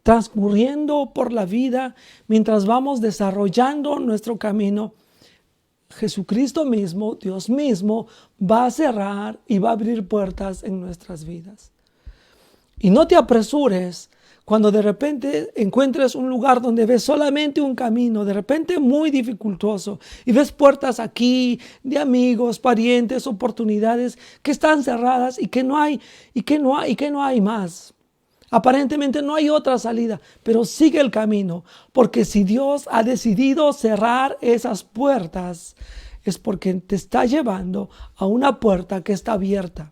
transcurriendo por la vida, mientras vamos desarrollando nuestro camino, Jesucristo mismo, Dios mismo, va a cerrar y va a abrir puertas en nuestras vidas. Y no te apresures cuando de repente encuentres un lugar donde ves solamente un camino, de repente muy dificultoso, y ves puertas aquí de amigos, parientes, oportunidades que están cerradas y que no hay más. Aparentemente no hay otra salida, pero sigue el camino, porque si Dios ha decidido cerrar esas puertas, es porque te está llevando a una puerta que está abierta.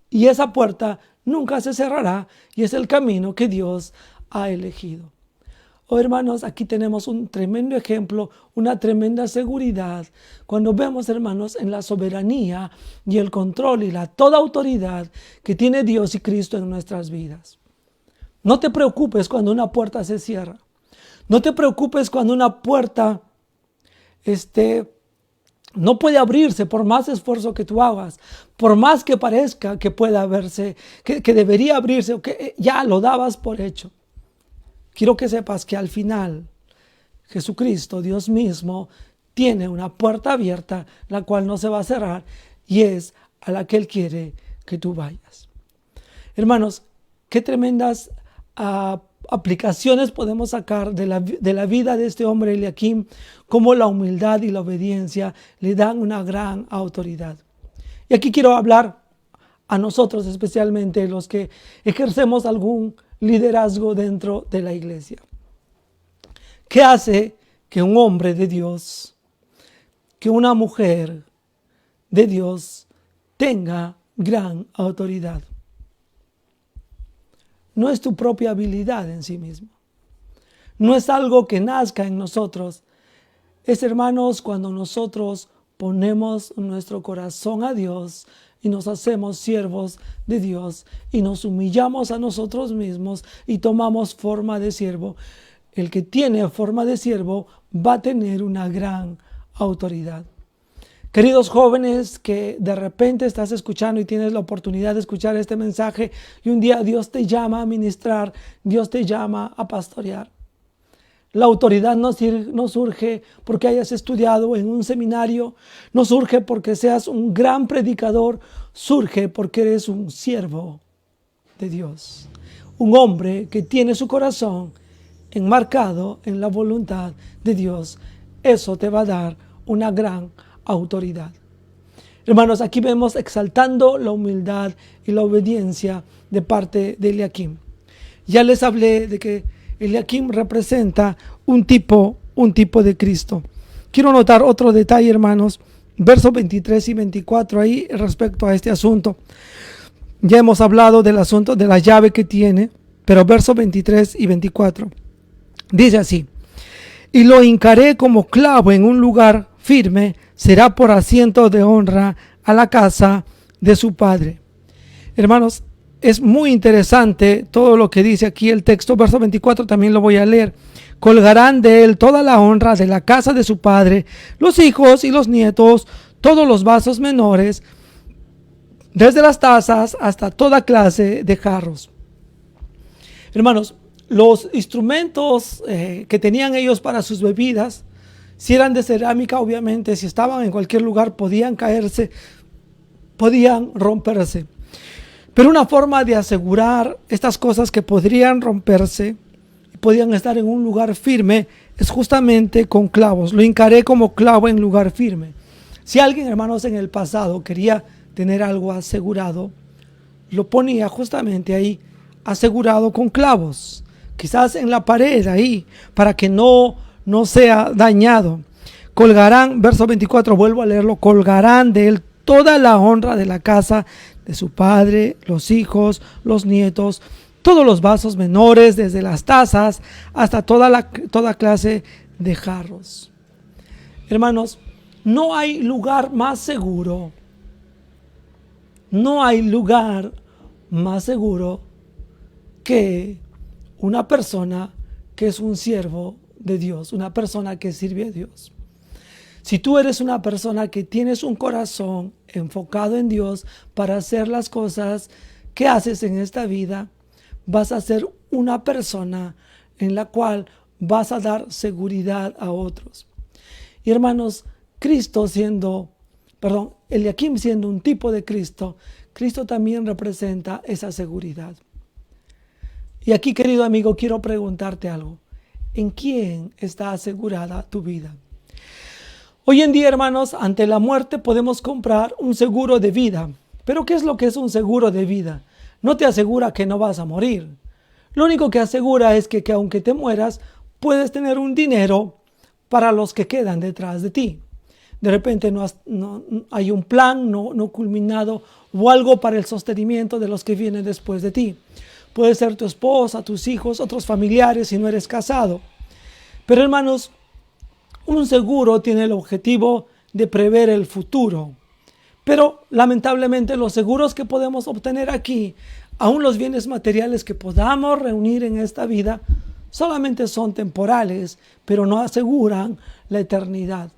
Y esa puerta nunca se cerrará y es el camino que Dios ha elegido. Oh, hermanos, aquí tenemos un tremendo ejemplo, una tremenda seguridad cuando vemos, hermanos, en la soberanía y el control y toda autoridad que tiene Dios y Cristo en nuestras vidas. No te preocupes cuando una puerta se cierra. No te preocupes cuando una puerta no puede abrirse por más esfuerzo que tú hagas, por más que parezca que pueda verse, que debería abrirse o que ya lo dabas por hecho. Quiero que sepas que al final Jesucristo, Dios mismo, tiene una puerta abierta, la cual no se va a cerrar y es a la que Él quiere que tú vayas. Hermanos, qué tremendas aplicaciones podemos sacar de la vida de este hombre Eliaquim, cómo la humildad y la obediencia le dan una gran autoridad. Y aquí quiero hablar a nosotros, especialmente los que ejercemos algún liderazgo dentro de la iglesia. ¿Qué hace que un hombre de Dios, que una mujer de Dios tenga gran autoridad? No es tu propia habilidad en sí mismo. No es algo que nazca en nosotros. Es, hermanos, cuando nosotros ponemos nuestro corazón a Dios y nos hacemos siervos de Dios y nos humillamos a nosotros mismos y tomamos forma de siervo. El que tiene forma de siervo va a tener una gran autoridad. Queridos jóvenes que de repente estás escuchando y tienes la oportunidad de escuchar este mensaje y un día Dios te llama a ministrar, Dios te llama a pastorear. La autoridad no surge porque hayas estudiado en un seminario, no surge porque seas un gran predicador, surge porque eres un siervo de Dios. Un hombre que tiene su corazón enmarcado en la voluntad de Dios. Eso te va a dar una gran autoridad. Hermanos, aquí vemos exaltando la humildad y la obediencia de parte de Eliaquim. Ya les hablé de que Eliaquim representa un tipo de Cristo. Quiero notar otro detalle, hermanos, versos 23 y 24 ahí respecto a este asunto. Ya hemos hablado del asunto de la llave que tiene, pero versos 23 y 24. Dice así: y lo hincaré como clavo en un lugar firme, será por asiento de honra a la casa de su padre. Hermanos, es muy interesante todo lo que dice aquí el texto. Verso 24 también lo voy a leer. Colgarán de él toda la honra de la casa de su padre, los hijos y los nietos, todos los vasos menores, desde las tazas hasta toda clase de jarros. Hermanos, los instrumentos que tenían ellos para sus bebidas, si eran de cerámica, obviamente, si estaban en cualquier lugar, podían caerse, podían romperse. Pero una forma de asegurar estas cosas que podrían romperse y podían estar en un lugar firme es justamente con clavos. Lo hincaré como clavo en lugar firme. Si alguien, hermanos, en el pasado quería tener algo asegurado, lo ponía justamente ahí, asegurado con clavos. Quizás en la pared ahí, para que no sea dañado. Colgarán, verso 24, vuelvo a leerlo, colgarán de él toda la honra de la casa de su padre, los hijos, los nietos, todos los vasos menores, desde las tazas hasta toda clase de jarros. Hermanos, no hay lugar más seguro, no hay lugar más seguro que una persona que es un siervo de Dios, una persona que sirve a Dios. Si tú eres una persona que tienes un corazón enfocado en Dios para hacer las cosas que haces en esta vida, vas a ser una persona en la cual vas a dar seguridad a otros. Y hermanos, Eliakim siendo un tipo de Cristo, Cristo también representa esa seguridad. Y aquí, querido amigo, quiero preguntarte algo. ¿En quién está asegurada tu vida? Hoy en día, hermanos, ante la muerte podemos comprar un seguro de vida. ¿Pero qué es lo que es un seguro de vida? No te asegura que no vas a morir. Lo único que asegura es que aunque te mueras, puedes tener un dinero para los que quedan detrás de ti. De repente no hay un plan no culminado o algo para el sostenimiento de los que vienen después de ti. Puede ser tu esposa, tus hijos, otros familiares si no eres casado. Pero hermanos, un seguro tiene el objetivo de prever el futuro. Pero lamentablemente los seguros que podemos obtener aquí, aún los bienes materiales que podamos reunir en esta vida, solamente son temporales, pero no aseguran la eternidad.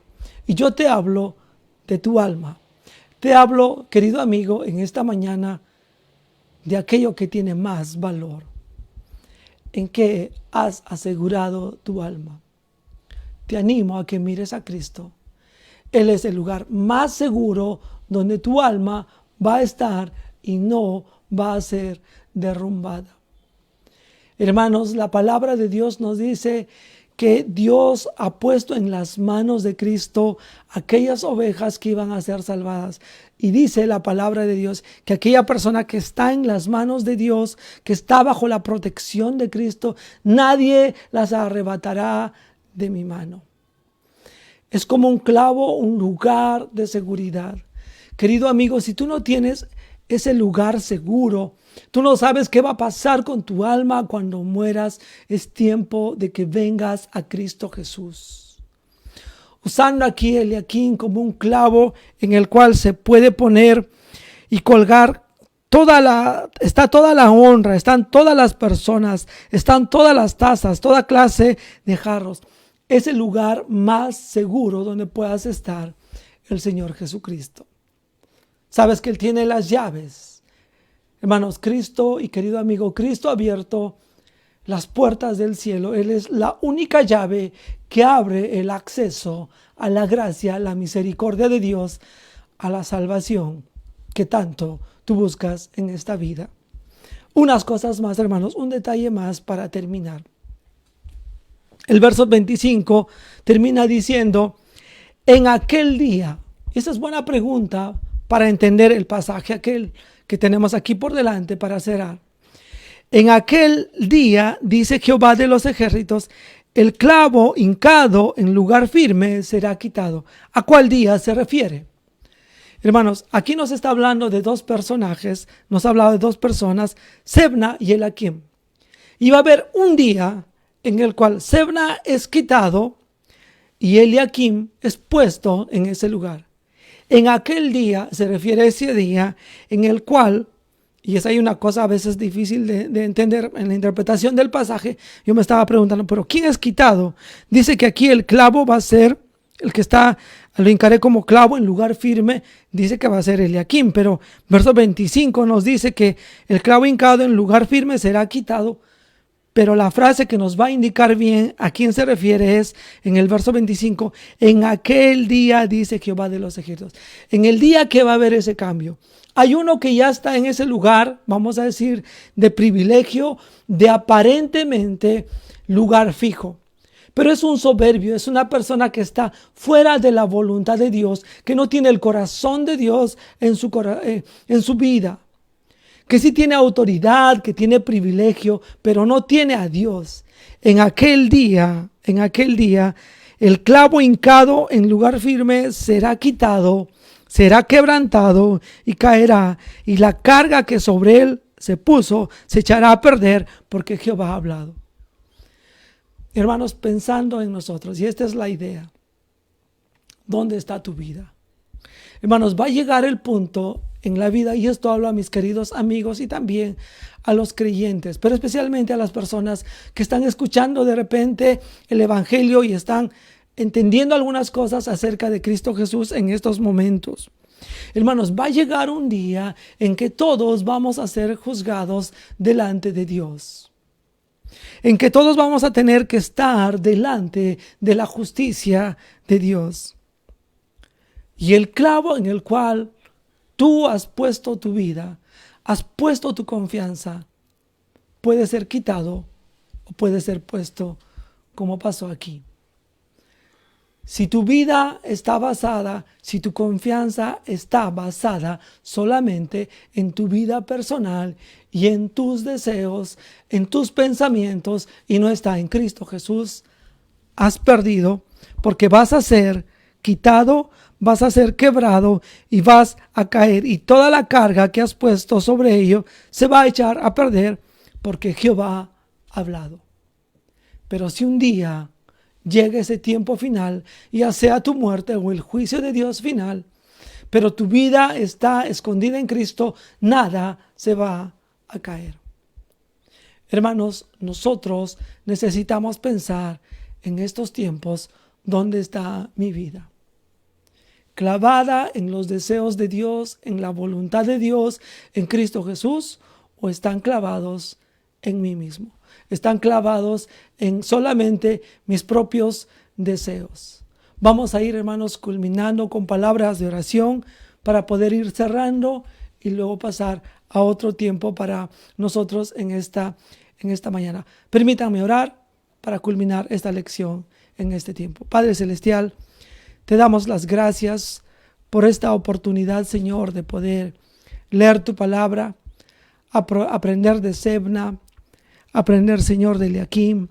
Y yo te hablo de tu alma. Te hablo, querido amigo, en esta mañana de aquello que tiene más valor. ¿En qué has asegurado tu alma? Te animo a que mires a Cristo. Él es el lugar más seguro donde tu alma va a estar y no va a ser derrumbada. Hermanos, la palabra de Dios nos dice que Dios ha puesto en las manos de Cristo aquellas ovejas que iban a ser salvadas. Y dice la palabra de Dios que aquella persona que está en las manos de Dios, que está bajo la protección de Cristo, nadie las arrebatará de mi mano. Es como un clavo, un lugar de seguridad. Querido amigo, si tú no tienes ese lugar seguro, tú no sabes qué va a pasar con tu alma cuando mueras, es tiempo de que vengas a Cristo Jesús. Usando aquí Eliakim como un clavo en el cual se puede poner y colgar está toda la honra, están todas las personas, están todas las tazas, toda clase de jarros. Es el lugar más seguro donde puedas estar el Señor Jesucristo. Sabes que Él tiene las llaves. Hermanos, Cristo y querido amigo, Cristo ha abierto las puertas del cielo. Él es la única llave que abre el acceso a la gracia, a la misericordia de Dios, a la salvación que tanto tú buscas en esta vida. Unas cosas más, hermanos, un detalle más para terminar. El verso 25 termina diciendo, en aquel día. Esa es buena pregunta para entender el pasaje aquel que tenemos aquí por delante para cerrar. En aquel día, dice Jehová de los ejércitos, el clavo hincado en lugar firme será quitado. ¿A cuál día se refiere? Hermanos, aquí nos está hablando de dos personajes, nos ha hablado de dos personas, Sebna y Eliakim. Y va a haber un día en el cual Sebna es quitado y Eliakim es puesto en ese lugar. En aquel día, se refiere a ese día en el cual, y esa hay una cosa a veces difícil de entender en la interpretación del pasaje, yo me estaba preguntando, ¿pero quién es quitado? Dice que aquí el clavo va a ser, el que está, lo encaré como clavo en lugar firme, dice que va a ser Eliakim, pero verso 25 nos dice que el clavo hincado en lugar firme será quitado. Pero la frase que nos va a indicar bien a quién se refiere es en el verso 25, en aquel día dice Jehová de los ejércitos. En el día que va a haber ese cambio. Hay uno que ya está en ese lugar, vamos a decir, de privilegio, de aparentemente lugar fijo. Pero es un soberbio, es una persona que está fuera de la voluntad de Dios, que no tiene el corazón de Dios en su vida. Que sí tiene autoridad, que tiene privilegio, pero no tiene a Dios. En aquel día, el clavo hincado en lugar firme será quitado, será quebrantado y caerá, y la carga que sobre él se puso se echará a perder, porque Jehová ha hablado. Hermanos, pensando en nosotros, y esta es la idea, ¿dónde está tu vida? Hermanos, va a llegar el punto en la vida, y esto hablo a mis queridos amigos y también a los creyentes, pero especialmente a las personas que están escuchando de repente el evangelio y están entendiendo algunas cosas acerca de Cristo Jesús en estos momentos. Hermanos, va a llegar un día en que todos vamos a ser juzgados delante de Dios, en que todos vamos a tener que estar delante de la justicia de Dios. Y el clavo en el cual tú has puesto tu vida, has puesto tu confianza, puede ser quitado o puede ser puesto como pasó aquí. Si tu vida está basada, si tu confianza está basada solamente en tu vida personal y en tus deseos, en tus pensamientos y no está en Cristo Jesús, has perdido, porque vas a ser quitado, vas a ser quebrado y vas a caer, y toda la carga que has puesto sobre ello se va a echar a perder, porque Jehová ha hablado. Pero si un día llega ese tiempo final, ya sea tu muerte o el juicio de Dios final, pero tu vida está escondida en Cristo, nada se va a caer. Hermanos, nosotros necesitamos pensar en estos tiempos, ¿dónde está mi vida? ¿Clavada en los deseos de Dios, en la voluntad de Dios, en Cristo Jesús? ¿O están clavados en mí mismo? Están clavados en solamente mis propios deseos. Vamos a ir, hermanos, culminando con palabras de oración para poder ir cerrando y luego pasar a otro tiempo para nosotros en esta mañana. Permítanme orar para culminar esta lección en este tiempo. Padre Celestial, te damos las gracias por esta oportunidad, Señor, de poder leer tu palabra, aprender de Sebna, aprender, Señor, de Eliakim,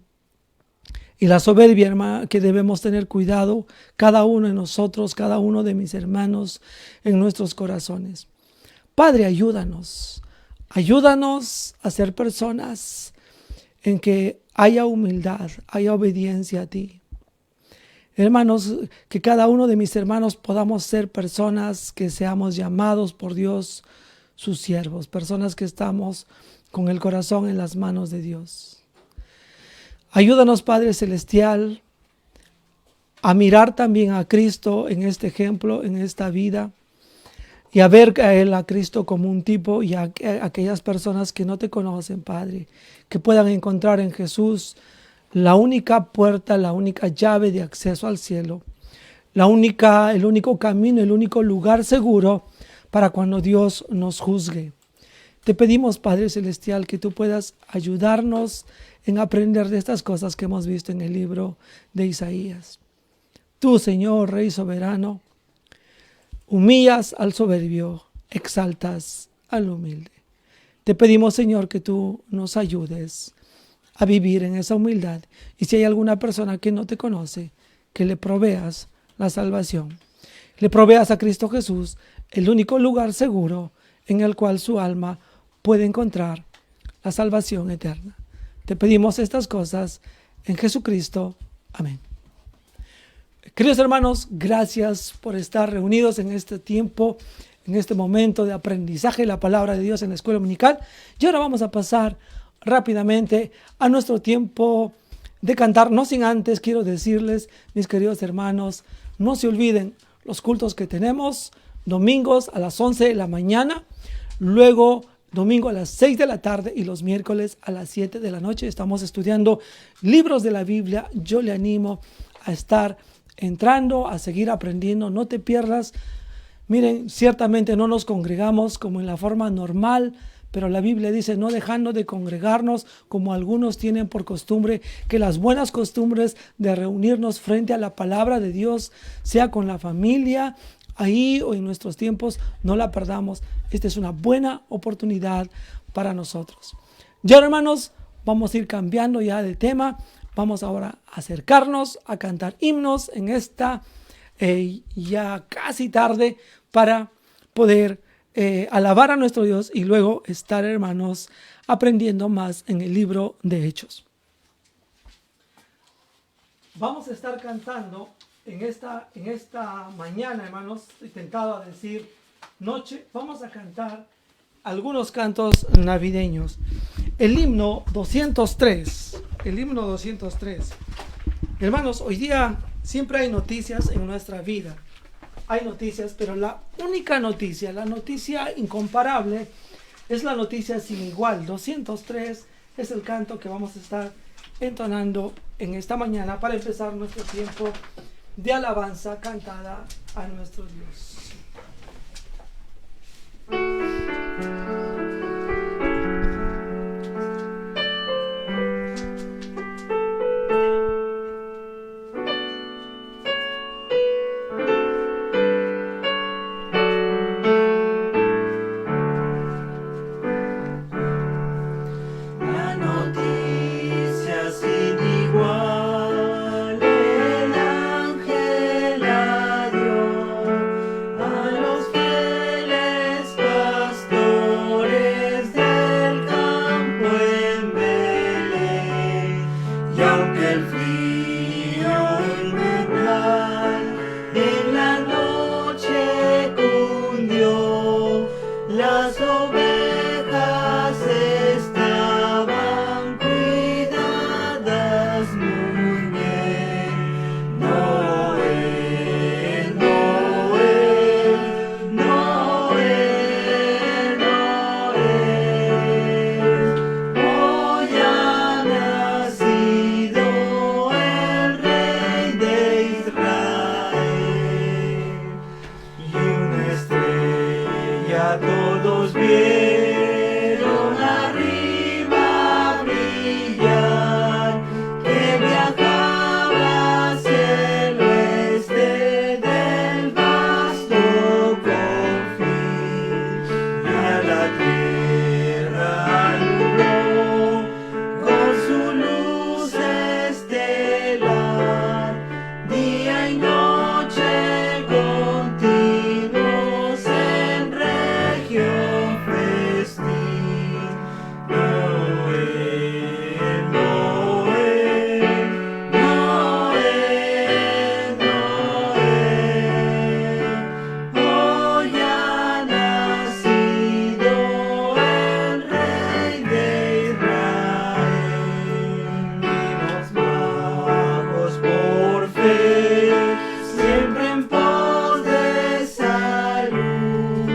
y la soberbia, hermano, que debemos tener cuidado, cada uno de nosotros, cada uno de mis hermanos, en nuestros corazones. Padre, ayúdanos a ser personas en que haya humildad, haya obediencia a ti. Hermanos, que cada uno de mis hermanos podamos ser personas que seamos llamados por Dios, sus siervos, personas que estamos con el corazón en las manos de Dios. Ayúdanos, Padre Celestial, a mirar también a Cristo en este ejemplo, en esta vida, y a ver a Cristo como un tipo, y a aquellas personas que no te conocen, Padre, que puedan encontrar en Jesús la única puerta, la única llave de acceso al cielo, el único camino, el único lugar seguro para cuando Dios nos juzgue. Te pedimos, Padre Celestial, que tú puedas ayudarnos en aprender de estas cosas que hemos visto en el libro de Isaías. Tú, Señor, Rey soberano, humillas al soberbio, exaltas al humilde. Te pedimos, Señor, que tú nos ayudes a vivir en esa humildad. Y si hay alguna persona que no te conoce, que le proveas la salvación. Le proveas a Cristo Jesús el único lugar seguro en el cual su alma puede encontrar la salvación eterna. Te pedimos estas cosas en Jesucristo. Amén. Queridos hermanos, gracias por estar reunidos en este tiempo, en este momento de aprendizaje de la palabra de Dios en la escuela dominical. Y ahora vamos a pasar rápidamente a nuestro tiempo de cantar. No sin antes quiero decirles, mis queridos hermanos, no se olviden los cultos que tenemos: domingos a las 11 de la mañana, luego domingo a las 6 de la tarde y los miércoles a las 7 de la noche. Estamos estudiando libros de la Biblia. Yo le animo a estar entrando, a seguir aprendiendo. No te pierdas. Miren, ciertamente no nos congregamos como en la forma normal, pero la Biblia dice: no dejando de congregarnos como algunos tienen por costumbre, que las buenas costumbres de reunirnos frente a la palabra de Dios, sea con la familia, ahí o en nuestros tiempos, no la perdamos. Esta es una buena oportunidad para nosotros. Ya, hermanos, vamos a ir cambiando ya de tema. Vamos ahora a acercarnos a cantar himnos en esta ya casi tarde, para poder alabar a nuestro Dios y luego estar, hermanos, aprendiendo más en el libro de Hechos. Vamos a estar cantando en esta mañana, hermanos. Estoy tentado a decir noche. Vamos a cantar algunos cantos navideños. El himno 203. El himno 203. Hermanos, hoy día siempre hay noticias en nuestra vida. Hay noticias, pero la única noticia, la noticia incomparable, es la noticia sin igual. 203 es el canto que vamos a estar entonando en esta mañana para empezar nuestro tiempo de alabanza cantada a nuestro Dios. Todos vieron arriba brillar, que viajaba hacia el oeste del vasto confín, y a la tierra alumbró con su luz estelar, día y noche continuos en región festín. Noel, Noel, Noel, Noel, hoy ha nacido el Rey de Israel. Y los magos por fe, siempre en pos de salud,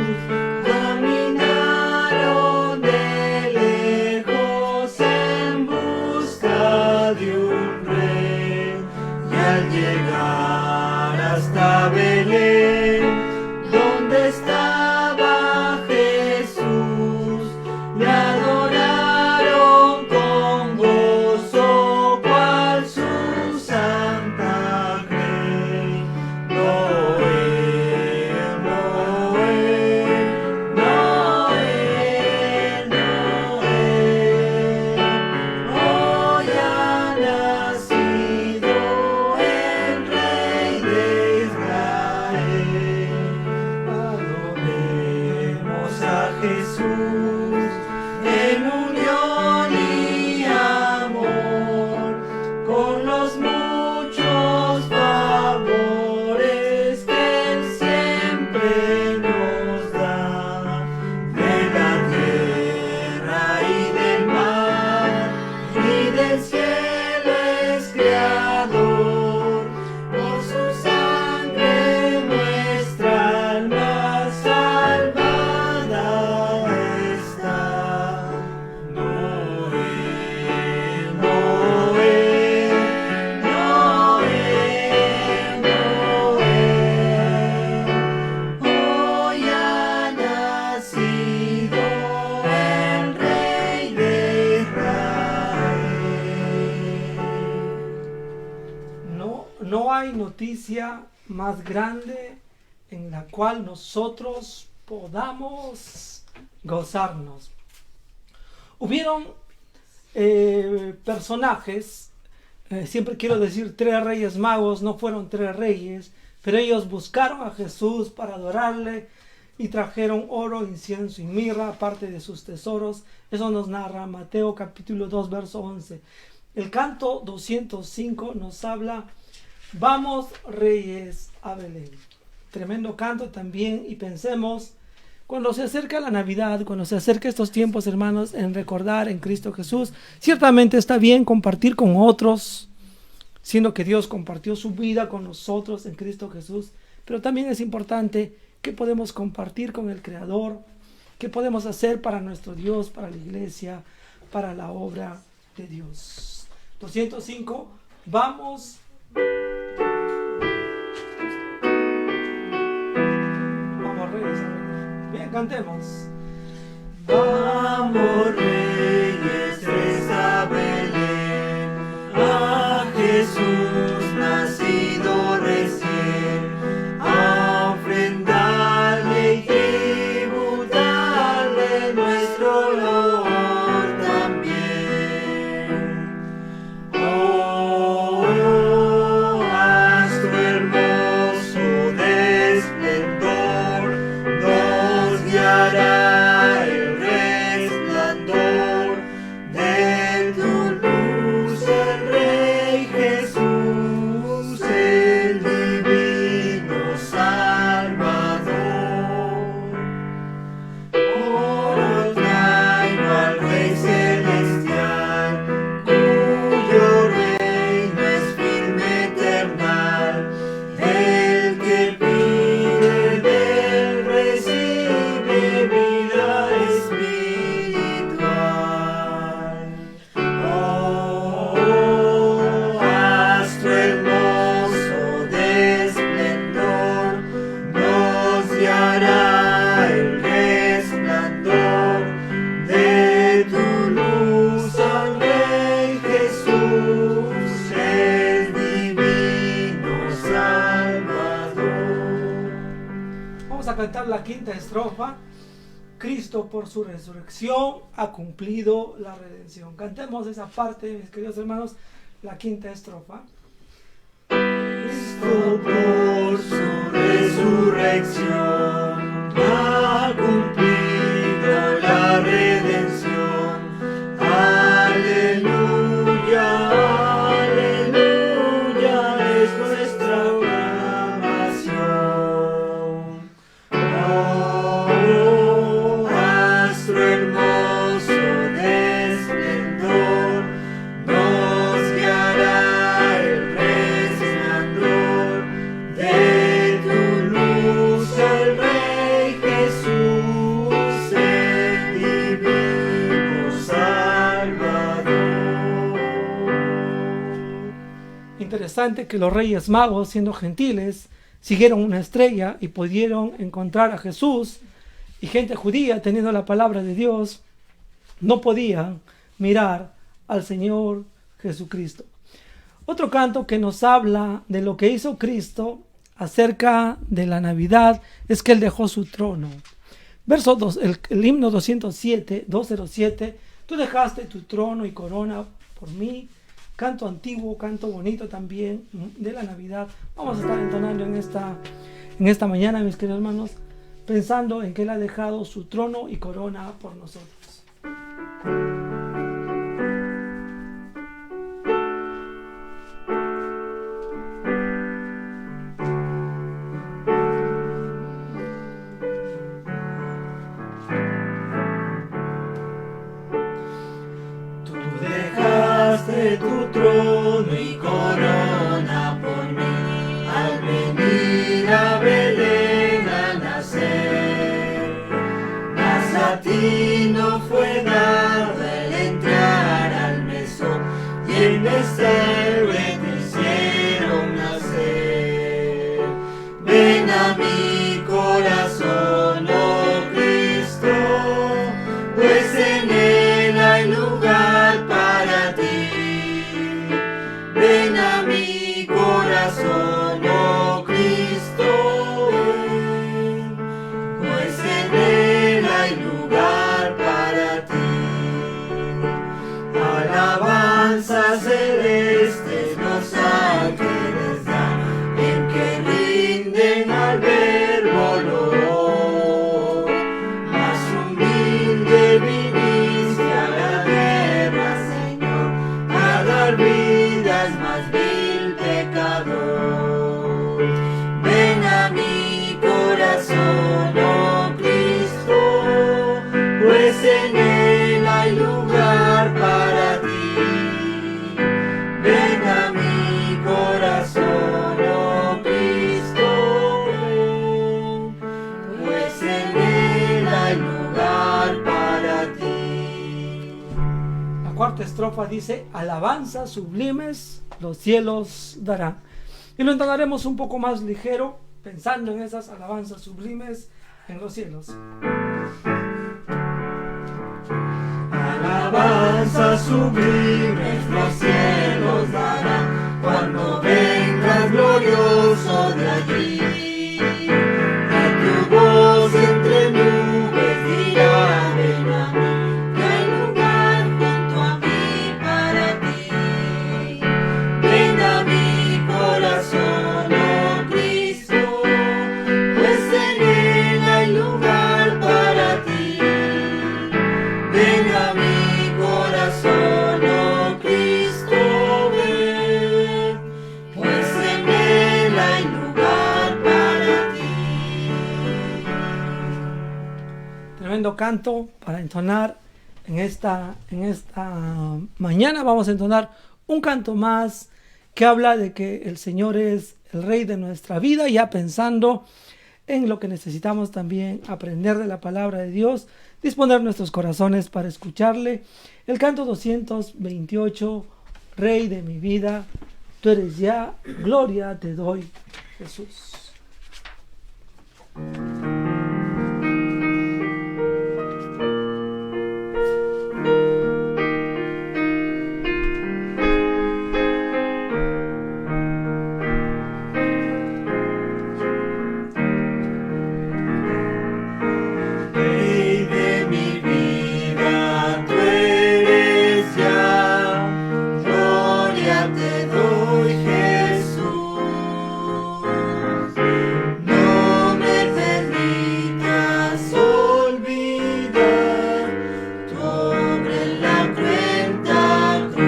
caminaron de lejos en busca de un rey, y al llegar hasta Belén, donde estaba Jesús, le adoraron con gozo, cual su santa grey. Noel, Noel, Noel, Noel, hoy ha nacido el Rey de Israel. noticia más grande en la cual nosotros podamos gozarnos. Hubieron personajes, siempre quiero decir 3 reyes magos, no fueron 3 reyes, pero ellos buscaron a Jesús para adorarle y trajeron oro, incienso y mirra, aparte de sus tesoros. Eso nos narra Mateo capítulo 2, verso 11. El canto 205 nos habla: vamos reyes a Belén. Tremendo canto también, y pensemos, cuando se acerca la Navidad, cuando se acerca estos tiempos, hermanos, en recordar en Cristo Jesús, ciertamente está bien compartir con otros, siendo que Dios compartió su vida con nosotros en Cristo Jesús, pero también es importante que podemos compartir con el Creador, qué podemos hacer para nuestro Dios, para la iglesia, para la obra de Dios. 205, vamos. Vamos reyes, bien, cantemos. Vamos reyes a Belén, a Jesús nacido recién, a ofrendarle y tributarle nuestro olor también. Oh, astro hermoso de esplendor, nos guiará el resplandor de tu luz, el Rey Jesús, el divino Salvador. Oro traigo al Rey celestial, cuyo reino es firme eternal. El que pide de él recibe vida espiritual. Oh, astro hermoso de esplendor, nos guiará el resplandor de tu luz al Rey Jesús, el divino Salvador. Vamos a cantar la quinta estrofa. Cristo por su resurrección ha cumplido la redención. Cantemos esa parte, mis queridos hermanos, la quinta estrofa. Cristo por su resurrección ha cumplido la redención. Aleluya, aleluya, es nuestra aclamación. Oh, astro hermoso de esplendor, nos guiará el resplandor de tu luz, el Rey Jesús, el divino Salvador. Interesante que los reyes magos, siendo gentiles, siguieron una estrella y pudieron encontrar a Jesús, y gente judía, teniendo la palabra de Dios, no podían mirar al Señor Jesucristo. Otro canto que nos habla de lo que hizo Cristo acerca de la Navidad es que Él dejó su trono. Verso 2, el himno 207, tú dejaste tu trono y corona por mí. Canto antiguo, canto bonito también de la Navidad. Vamos a estar entonando en esta mañana, mis queridos hermanos, pensando en que Él ha dejado su trono y corona por nosotros. Tú dejaste tu trono y corona por mí, al venir a Belén a nacer. Mas a ti no cuarta estrofa dice: alabanzas sublimes los cielos darán. Y lo entonaremos un poco más ligero, pensando en esas alabanzas sublimes en los cielos. Alabanzas sublimes los cielos darán cuando vengas glorioso de allí. Y tu voz entre nubes dirá: ven a mí, que hay lugar junto a mí para ti. Ven a mi corazón, oh Cristo, pues en él hay lugar para ti. Ven a mi corazón, oh Cristo, ven, pues en él hay lugar para ti. Tremendo canto para entonar en esta mañana. Vamos a entonar un canto más que habla de que el Señor es el Rey de nuestra vida, ya pensando en lo que necesitamos también aprender de la palabra de Dios, disponer nuestros corazones para escucharle. El canto 228, Rey de mi vida, tú eres ya, gloria te doy, Jesús. Rey de mi vida, tú eres ya, gloria te doy, Jesús. No me permitas olvidar tu obra en la cruenta cruz.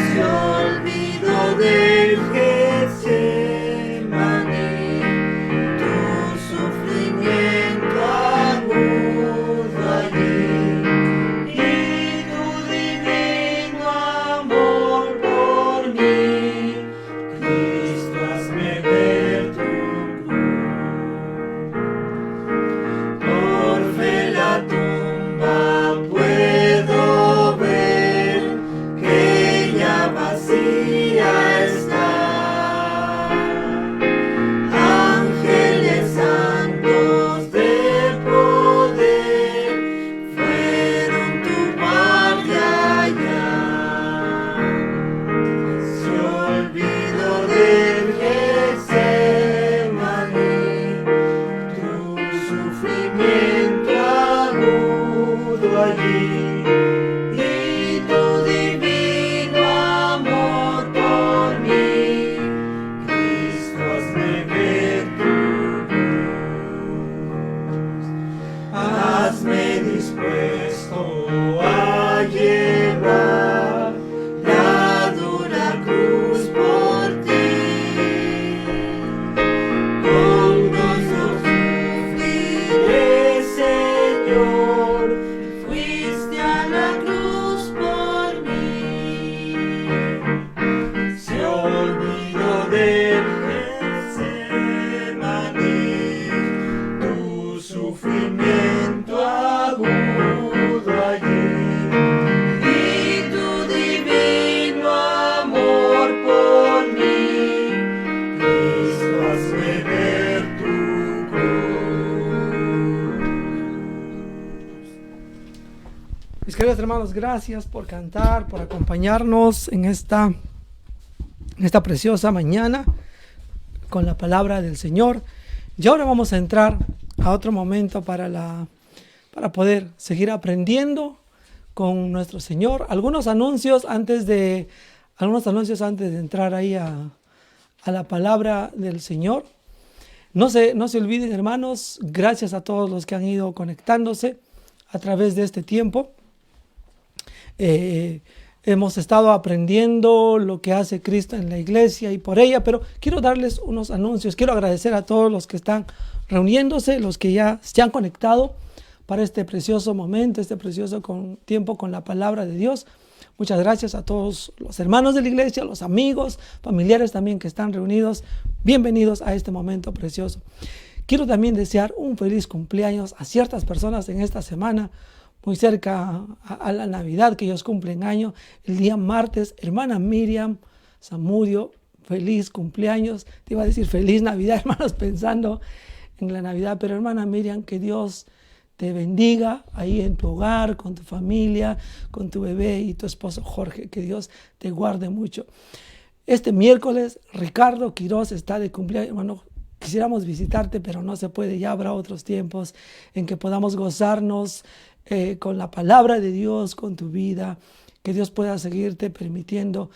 Si olvido del Getsemaní, tu sufrimiento agudo allí, y tu divino amor por mí, Cristo, hazme ver tu cruz. Por fe la tumba puedo ver, que ya vacía está. Ángeles santos de poder fueron tu guardia allá. Si olvido del Getsemaní, tu sufrimiento agudo allí, y tu divino amor por mí, Cristo, hazme ver tu cruz. Hazme dispuesto a llevar la dura cruz por ti. Con gozo sufriré, Señor, fuiste a la cruz por mí. Si olvido del Getsemaní, tu sufrimiento agudo allí, y tu divino amor por mí, Cristo, hazme ver tu cruz. Mis queridos hermanos, gracias por cantar, por acompañarnos en esta preciosa mañana con la palabra del Señor. Y ahora vamos a entrar a otro momento para poder seguir aprendiendo con nuestro Señor. Algunos anuncios antes de entrar ahí a la palabra del Señor. No se olviden, hermanos, gracias a todos los que han ido conectándose a través de este tiempo. Hemos estado aprendiendo lo que hace Cristo en la iglesia y por ella, pero quiero darles unos anuncios. Quiero agradecer a todos los que están reuniéndose, los que ya se han conectado para este precioso momento, este precioso tiempo con la palabra de Dios. Muchas gracias a todos los hermanos de la iglesia, los amigos, familiares también que están reunidos. Bienvenidos a este momento precioso. Quiero también desear un feliz cumpleaños a ciertas personas en esta semana. muy cerca a la Navidad, que ellos cumplen año. El día martes, hermana Miriam Zamudio, feliz cumpleaños. Te iba a decir feliz Navidad, hermanos, pensando en la Navidad. Pero hermana Miriam, que Dios te bendiga ahí en tu hogar, con tu familia, con tu bebé y tu esposo Jorge. Que Dios te guarde mucho. Este miércoles, Ricardo Quiroz está de cumpleaños, hermano. Quisiéramos visitarte, pero no se puede. Ya habrá otros tiempos en que podamos gozarnos con la palabra de Dios, con tu vida. Que Dios pueda seguirte permitiendo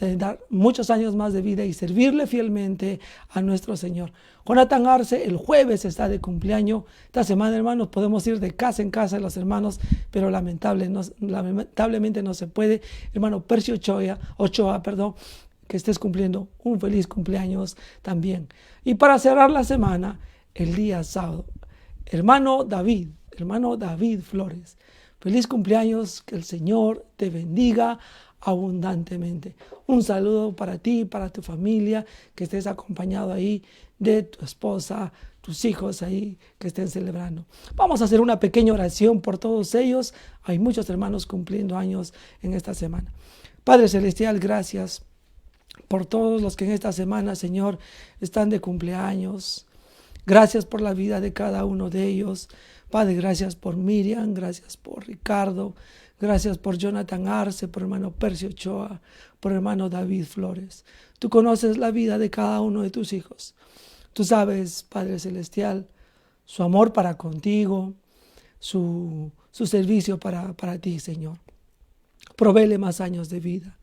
dar muchos años más de vida y servirle fielmente a nuestro Señor. Jonathan Arce, el jueves está de cumpleaños. Esta semana, hermanos, podemos ir de casa en casa los hermanos, pero lamentablemente no se puede. Hermano Percio Ochoa, que estés cumpliendo un feliz cumpleaños también. Y para cerrar la semana, el día sábado, hermano David Flores, feliz cumpleaños, que el Señor te bendiga abundantemente. Un saludo para ti, para tu familia, que estés acompañado ahí de tu esposa, tus hijos ahí que estén celebrando. Vamos a hacer una pequeña oración por todos ellos. Hay muchos hermanos cumpliendo años en esta semana. Padre Celestial, gracias por todos los que en esta semana, Señor, están de cumpleaños. Gracias por la vida de cada uno de ellos. Padre, gracias por Miriam, gracias por Ricardo, gracias por Jonathan Arce, por hermano Percio Ochoa, por hermano David Flores. Tú conoces la vida de cada uno de tus hijos. Tú sabes, Padre Celestial, su amor para contigo, su servicio para ti, Señor. Provéele más años de vida.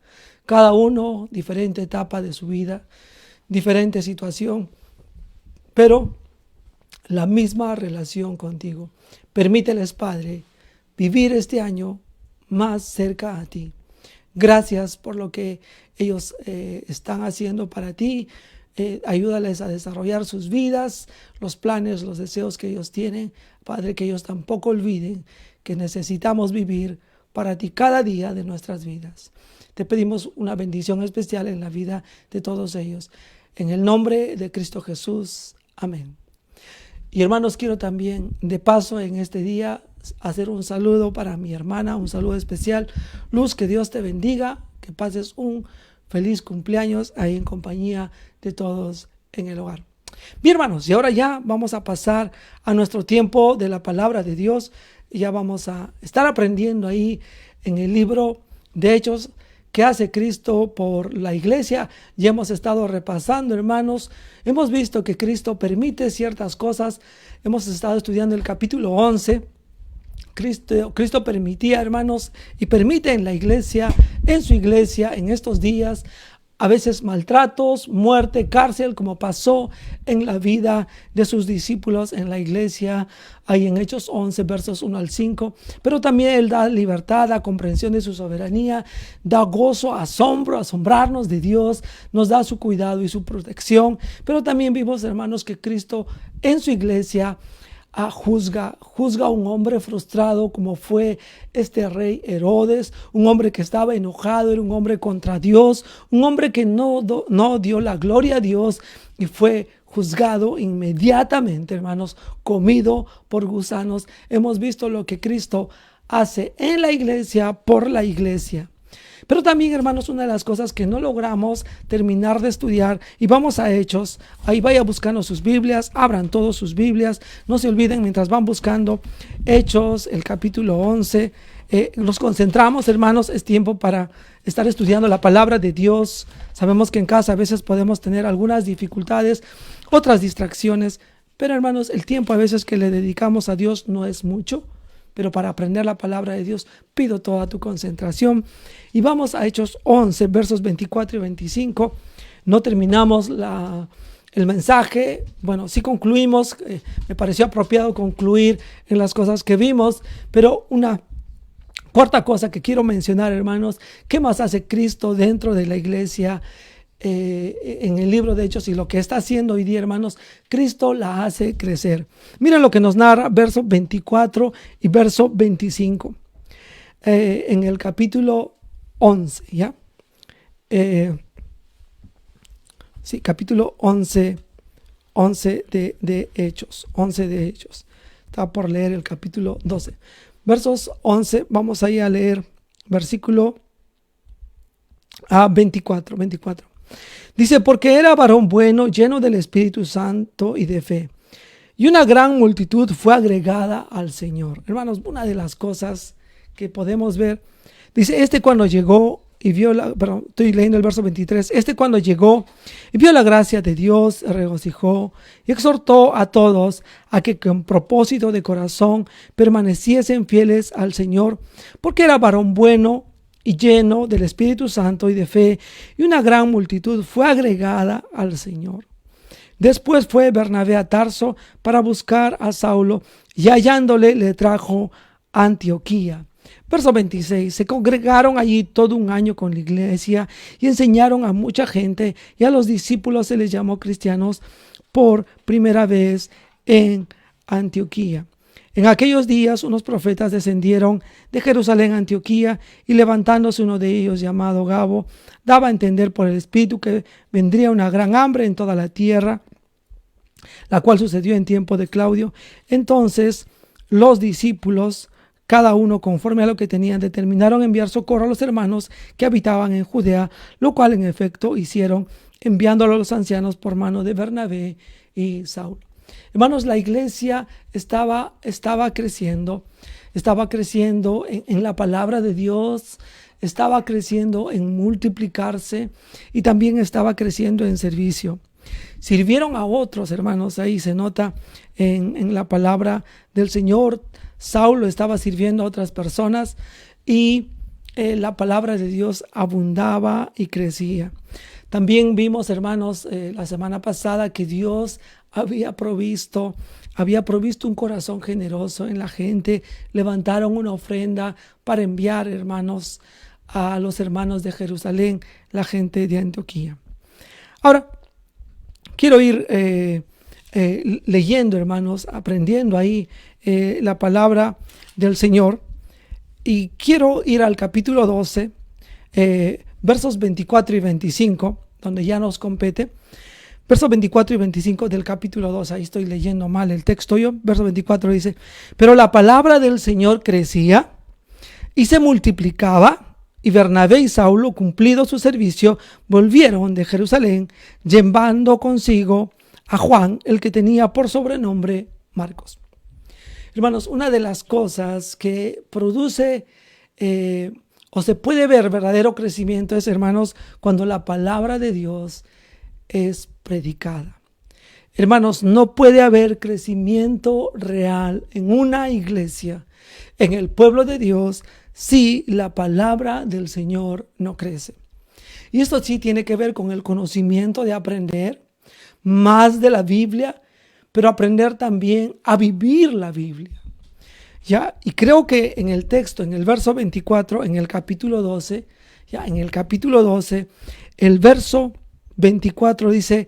Cada uno, diferente etapa de su vida, diferente situación, pero la misma relación contigo. Permíteles, Padre, vivir este año más cerca a ti. Gracias por lo que ellos están haciendo para ti. Ayúdales a desarrollar sus vidas, los planes, los deseos que ellos tienen. Padre, que ellos tampoco olviden que necesitamos vivir para ti cada día de nuestras vidas. Te pedimos una bendición especial en la vida de todos ellos. En el nombre de Cristo Jesús. Amén. Y hermanos, quiero también, de paso en este día, hacer un saludo para mi hermana, un saludo especial. Luz, que Dios te bendiga, que pases un feliz cumpleaños ahí en compañía de todos en el hogar. Bien, hermanos, y ahora ya vamos a pasar a nuestro tiempo de la palabra de Dios. Ya vamos a estar aprendiendo ahí en el libro de Hechos, ¿qué hace Cristo por la iglesia? Ya hemos estado repasando, hermanos. Hemos visto que Cristo permite ciertas cosas. Hemos estado estudiando el capítulo 11. Cristo permitía, hermanos, y permite en la iglesia, en su iglesia, en estos días, a veces maltratos, muerte, cárcel, como pasó en la vida de sus discípulos en la iglesia, ahí en Hechos 11, versos 1 al 5. Pero también Él da libertad, da comprensión de su soberanía, da gozo, asombrarnos de Dios, nos da su cuidado y su protección. Pero también vimos, hermanos, que Cristo en su iglesia juzga a un hombre frustrado como fue este rey Herodes, un hombre que estaba enojado, era un hombre contra Dios, un hombre que no dio la gloria a Dios y fue juzgado inmediatamente, hermanos, comido por gusanos. Hemos visto lo que Cristo hace en la iglesia, por la iglesia. Pero también, hermanos, una de las cosas que no logramos terminar de estudiar, y vamos a Hechos, ahí vaya buscando sus Biblias, abran todos sus Biblias, no se olviden mientras van buscando Hechos, el capítulo 11, nos concentramos, hermanos, es tiempo para estar estudiando la palabra de Dios. Sabemos que en casa a veces podemos tener algunas dificultades, otras distracciones, pero hermanos, el tiempo a veces que le dedicamos a Dios no es mucho. Pero para aprender la palabra de Dios, pido toda tu concentración. Y vamos a Hechos 11, versos 24 y 25. No terminamos el mensaje. Bueno, sí concluimos. Me pareció apropiado concluir en las cosas que vimos. Pero una cuarta cosa que quiero mencionar, hermanos. ¿Qué más hace Cristo dentro de la iglesia? En el libro de Hechos, y lo que está haciendo hoy día, hermanos, Cristo la hace crecer. Miren lo que nos narra verso 24 y verso 25 en el capítulo 11, ¿ya? Capítulo 11 de Hechos, 11 de Hechos. Estaba por leer el capítulo 12. versos 11, vamos ahí a leer versículo 24. Dice, porque era varón bueno, lleno del Espíritu Santo y de fe, y una gran multitud fue agregada al Señor. Hermanos, una de las cosas que podemos ver, dice, cuando llegó y vio estoy leyendo el verso 23, cuando llegó y vio la gracia de Dios, se regocijó y exhortó a todos a que con propósito de corazón permaneciesen fieles al Señor, porque era varón bueno y lleno del Espíritu Santo y de fe, y una gran multitud fue agregada al Señor. Después fue Bernabé a Tarso para buscar a Saulo, y hallándole le trajo a Antioquía. Verso 26, se congregaron allí todo un año con la iglesia y enseñaron a mucha gente, y a los discípulos se les llamó cristianos por primera vez en Antioquía. En aquellos días unos profetas descendieron de Jerusalén a Antioquía, y levantándose uno de ellos llamado Gabo, daba a entender por el Espíritu que vendría una gran hambre en toda la tierra, la cual sucedió en tiempo de Claudio. Entonces los discípulos, cada uno conforme a lo que tenían, determinaron enviar socorro a los hermanos que habitaban en Judea, lo cual en efecto hicieron, enviándolo a los ancianos por mano de Bernabé y Saulo. Hermanos, la iglesia estaba creciendo en la palabra de Dios, estaba creciendo en multiplicarse y también estaba creciendo en servicio. Sirvieron a otros, hermanos, ahí se nota en la palabra del Señor. Saulo estaba sirviendo a otras personas y la palabra de Dios abundaba y crecía. También vimos, hermanos, la semana pasada que Dios había provisto un corazón generoso en la gente. Levantaron una ofrenda para enviar, hermanos, a los hermanos de Jerusalén, la gente de Antioquía. Ahora, quiero ir leyendo, hermanos, aprendiendo ahí la palabra del Señor, y quiero ir al capítulo 12, versos 24 y 25, donde ya nos compete. Versos 24 y 25 del capítulo 2, ahí estoy leyendo mal el texto yo. Verso 24 dice, pero la palabra del Señor crecía y se multiplicaba, y Bernabé y Saulo, cumplido su servicio, volvieron de Jerusalén, llevando consigo a Juan, el que tenía por sobrenombre Marcos. Hermanos, una de las cosas que produce o se puede ver verdadero crecimiento es, hermanos, cuando la palabra de Dios es predicada. Hermanos, no puede haber crecimiento real en una iglesia, en el pueblo de Dios, si la palabra del Señor no crece. Y esto sí tiene que ver con el conocimiento de aprender más de la Biblia, pero aprender también a vivir la Biblia. ¿Ya? Y creo que en el texto, en el verso 24, en el capítulo 12, el verso 24 dice,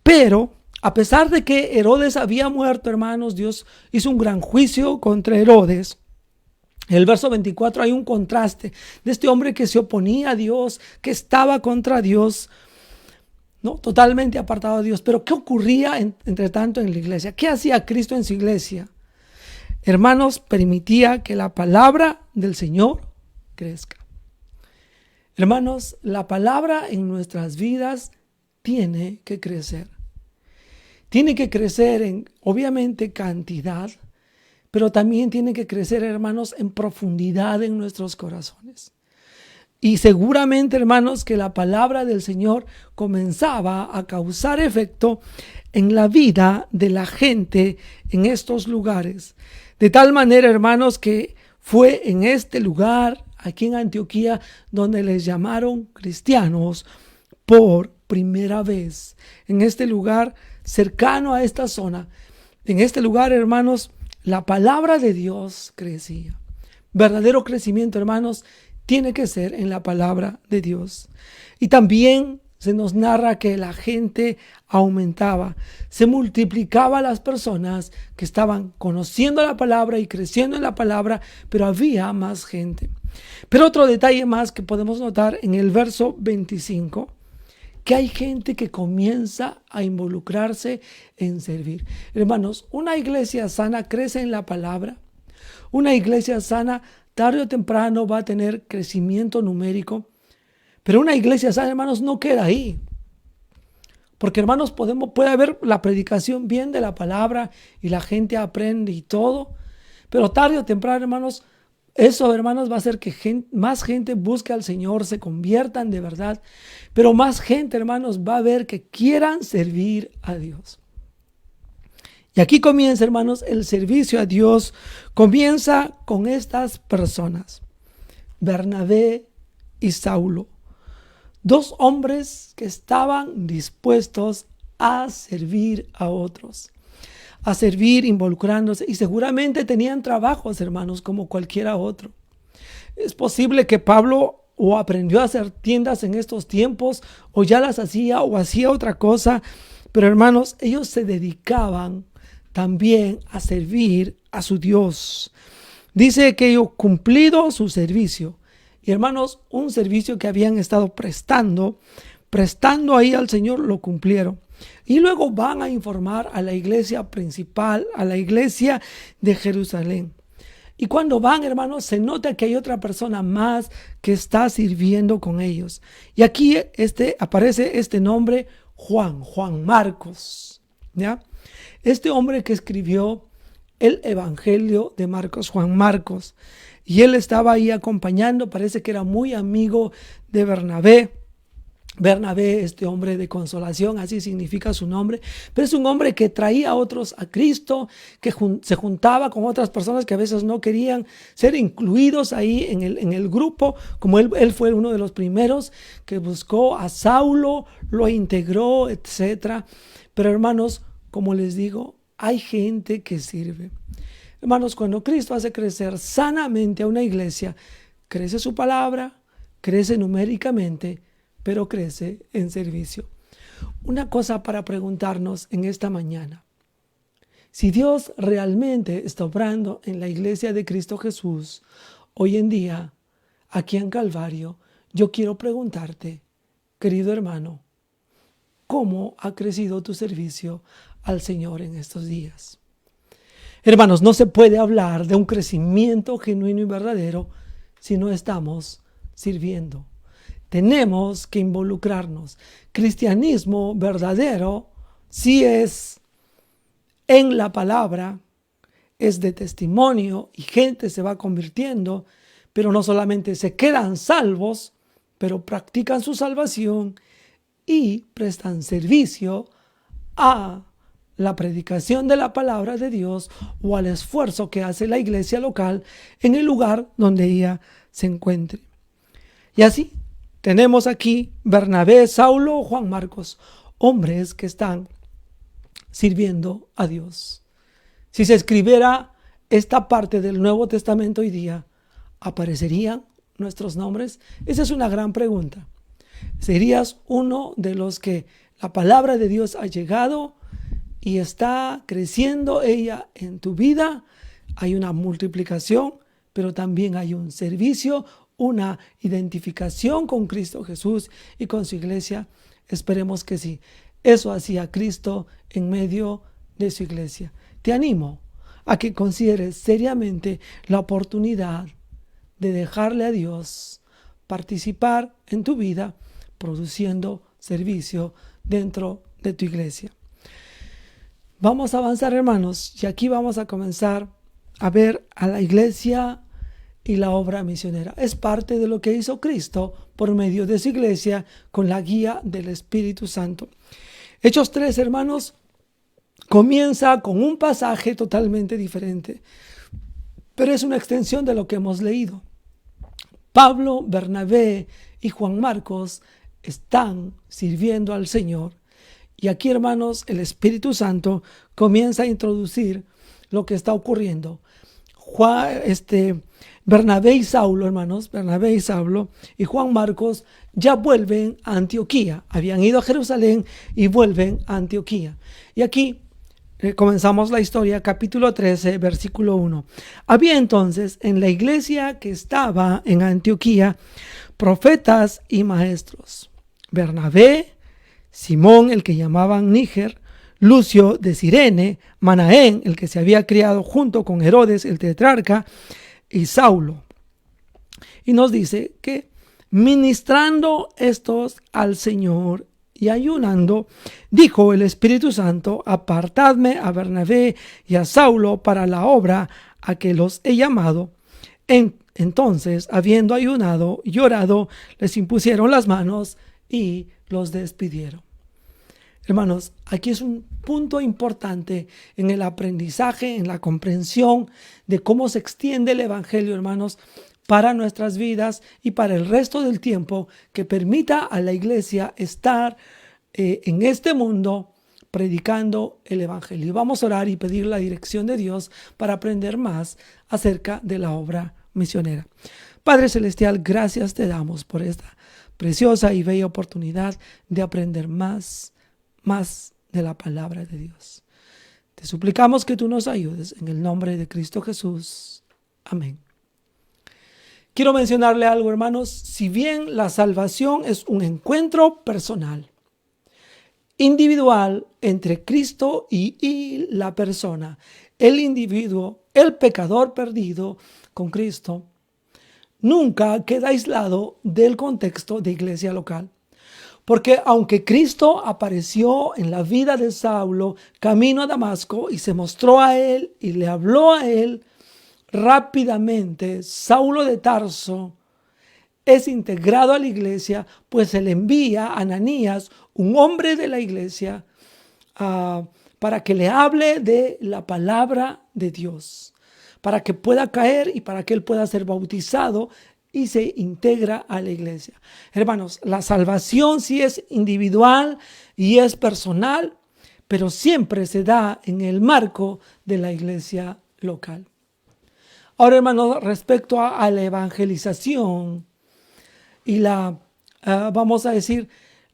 pero a pesar de que Herodes había muerto, hermanos, Dios hizo un gran juicio contra Herodes. En el verso 24 hay un contraste de este hombre que se oponía a Dios, que estaba contra Dios, ¿no? Totalmente apartado de Dios. Pero ¿qué ocurría entre tanto en la iglesia? ¿Qué hacía Cristo en su iglesia? Hermanos, permitía que la palabra del Señor crezca. Hermanos, la palabra en nuestras vidas tiene que crecer. Tiene que crecer en, obviamente, cantidad, pero también tiene que crecer, hermanos, en profundidad en nuestros corazones. Y seguramente, hermanos, que la palabra del Señor comenzaba a causar efecto en la vida de la gente en estos lugares. De tal manera, hermanos, que fue en este lugar, aquí en Antioquía, donde les llamaron cristianos por primera vez. En este lugar cercano a esta zona, en este lugar, hermanos, la palabra de Dios crecía. Verdadero crecimiento, hermanos, tiene que ser en la palabra de Dios. Y también se nos narra que la gente aumentaba, se multiplicaba las personas que estaban conociendo la palabra y creciendo en la palabra, pero había más gente. Pero otro detalle más que podemos notar en el verso 25, que hay gente que comienza a involucrarse en servir. Hermanos, una iglesia sana crece en la palabra, Una iglesia sana tarde o temprano va a tener crecimiento numérico, pero una iglesia sana, hermanos, no queda ahí. Porque, hermanos, puede haber la predicación bien de la palabra y la gente aprende y todo, pero tarde o temprano, hermanos, eso, hermanos, va a hacer que más gente busque al Señor, se conviertan de verdad, pero más gente, hermanos, va a ver que quieran servir a Dios. Y aquí comienza, hermanos, el servicio a Dios. Comienza con estas personas, Bernabé y Saulo. Dos hombres que estaban dispuestos a servir a otros, a servir involucrándose, y seguramente tenían trabajos, hermanos, como cualquiera otro. Es posible que Pablo o aprendió a hacer tiendas en estos tiempos, o ya las hacía, o hacía otra cosa, pero, hermanos, ellos se dedicaban también a servir a su Dios. Dice que ellos cumplido su servicio. Y, hermanos, un servicio que habían estado prestando ahí al Señor, lo cumplieron. Y luego van a informar a la iglesia principal, a la iglesia de Jerusalén. Y cuando van, hermanos, se nota que hay otra persona más que está sirviendo con ellos. Y aquí aparece este nombre, Juan Marcos, ¿ya? Este hombre que escribió el Evangelio de Marcos, Juan Marcos. Y él estaba ahí acompañando, parece que era muy amigo de Bernabé. Bernabé, este hombre de consolación, así significa su nombre, pero es un hombre que traía a otros a Cristo, que se juntaba con otras personas que a veces no querían ser incluidos ahí en el grupo, como él fue uno de los primeros que buscó a Saulo, lo integró, etc. Pero, hermanos, como les digo, hay gente que sirve. Hermanos, cuando Cristo hace crecer sanamente a una iglesia, crece su palabra, crece numéricamente, pero crece en servicio. Una cosa para preguntarnos en esta mañana. Si Dios realmente está obrando en la iglesia de Cristo Jesús, hoy en día, aquí en Calvario, yo quiero preguntarte, querido hermano, ¿cómo ha crecido tu servicio al Señor en estos días? Hermanos, no se puede hablar de un crecimiento genuino y verdadero si no estamos sirviendo. Tenemos que involucrarnos. Cristianismo verdadero sí es en la palabra, es de testimonio y gente se va convirtiendo, pero no solamente se quedan salvos, pero practican su salvación y prestan servicio a la predicación de la palabra de Dios o al esfuerzo que hace la iglesia local en el lugar donde ella se encuentre. Y así tenemos aquí Bernabé, Saulo, Juan Marcos, hombres que están sirviendo a Dios. Si se escribiera esta parte del Nuevo Testamento hoy día, ¿aparecerían nuestros nombres? Esa es una gran pregunta. ¿Serías uno de los que la palabra de Dios ha llegado y está creciendo ella en tu vida? Hay una multiplicación, pero también hay un servicio, una identificación con Cristo Jesús y con su iglesia. Esperemos que sí. Eso hacía Cristo en medio de su iglesia. Te animo a que consideres seriamente la oportunidad de dejarle a Dios participar en tu vida, produciendo servicio dentro de tu iglesia. Vamos a avanzar, hermanos, y aquí vamos a comenzar a ver a la iglesia y la obra misionera. Es parte de lo que hizo Cristo por medio de su iglesia con la guía del Espíritu Santo. Hechos 3, hermanos, comienza con un pasaje totalmente diferente, pero es una extensión de lo que hemos leído. Pablo, Bernabé y Juan Marcos están sirviendo al Señor. Y aquí, hermanos, el Espíritu Santo comienza a introducir lo que está ocurriendo. Bernabé y Saulo, hermanos, Bernabé y Saulo y Juan Marcos ya vuelven a Antioquía. Habían ido a Jerusalén y vuelven a Antioquía. Y aquí comenzamos la historia, capítulo 13, versículo 1. Había entonces en la iglesia que estaba en Antioquía profetas y maestros. Bernabé, Simón, el que llamaban Níger, Lucio de Cirene, Manaén, el que se había criado junto con Herodes el tetrarca, y Saulo. Y nos dice que ministrando estos al Señor y ayunando, dijo el Espíritu Santo: apartadme a Bernabé y a Saulo para la obra a que los he llamado. Entonces, habiendo ayunado y orado, les impusieron las manos y los despidieron. Hermanos, aquí es un punto importante en el aprendizaje, en la comprensión de cómo se extiende el Evangelio, hermanos, para nuestras vidas y para el resto del tiempo, que permita a la iglesia estar en este mundo predicando el Evangelio. Vamos a orar y pedir la dirección de Dios para aprender más acerca de la obra misionera. Padre Celestial, gracias te damos por esta preciosa y bella oportunidad de aprender más de la palabra de Dios. Te suplicamos que tú nos ayudes en el nombre de Cristo Jesús. Amén. Quiero mencionarle algo, hermanos. Si bien la salvación es un encuentro personal, individual entre Cristo y la persona, el individuo, el pecador perdido con Cristo, nunca queda aislado del contexto de iglesia local. Porque aunque Cristo apareció en la vida de Saulo camino a Damasco y se mostró a él y le habló a él, rápidamente Saulo de Tarso es integrado a la iglesia, pues se le envía a Ananías, un hombre de la iglesia, para que le hable de la palabra de Dios, para que pueda caer y para que él pueda ser bautizado y se integra a la iglesia. Hermanos, la salvación sí es individual y es personal, pero siempre se da en el marco de la iglesia local. Ahora, hermanos, respecto a la evangelización y vamos a decir,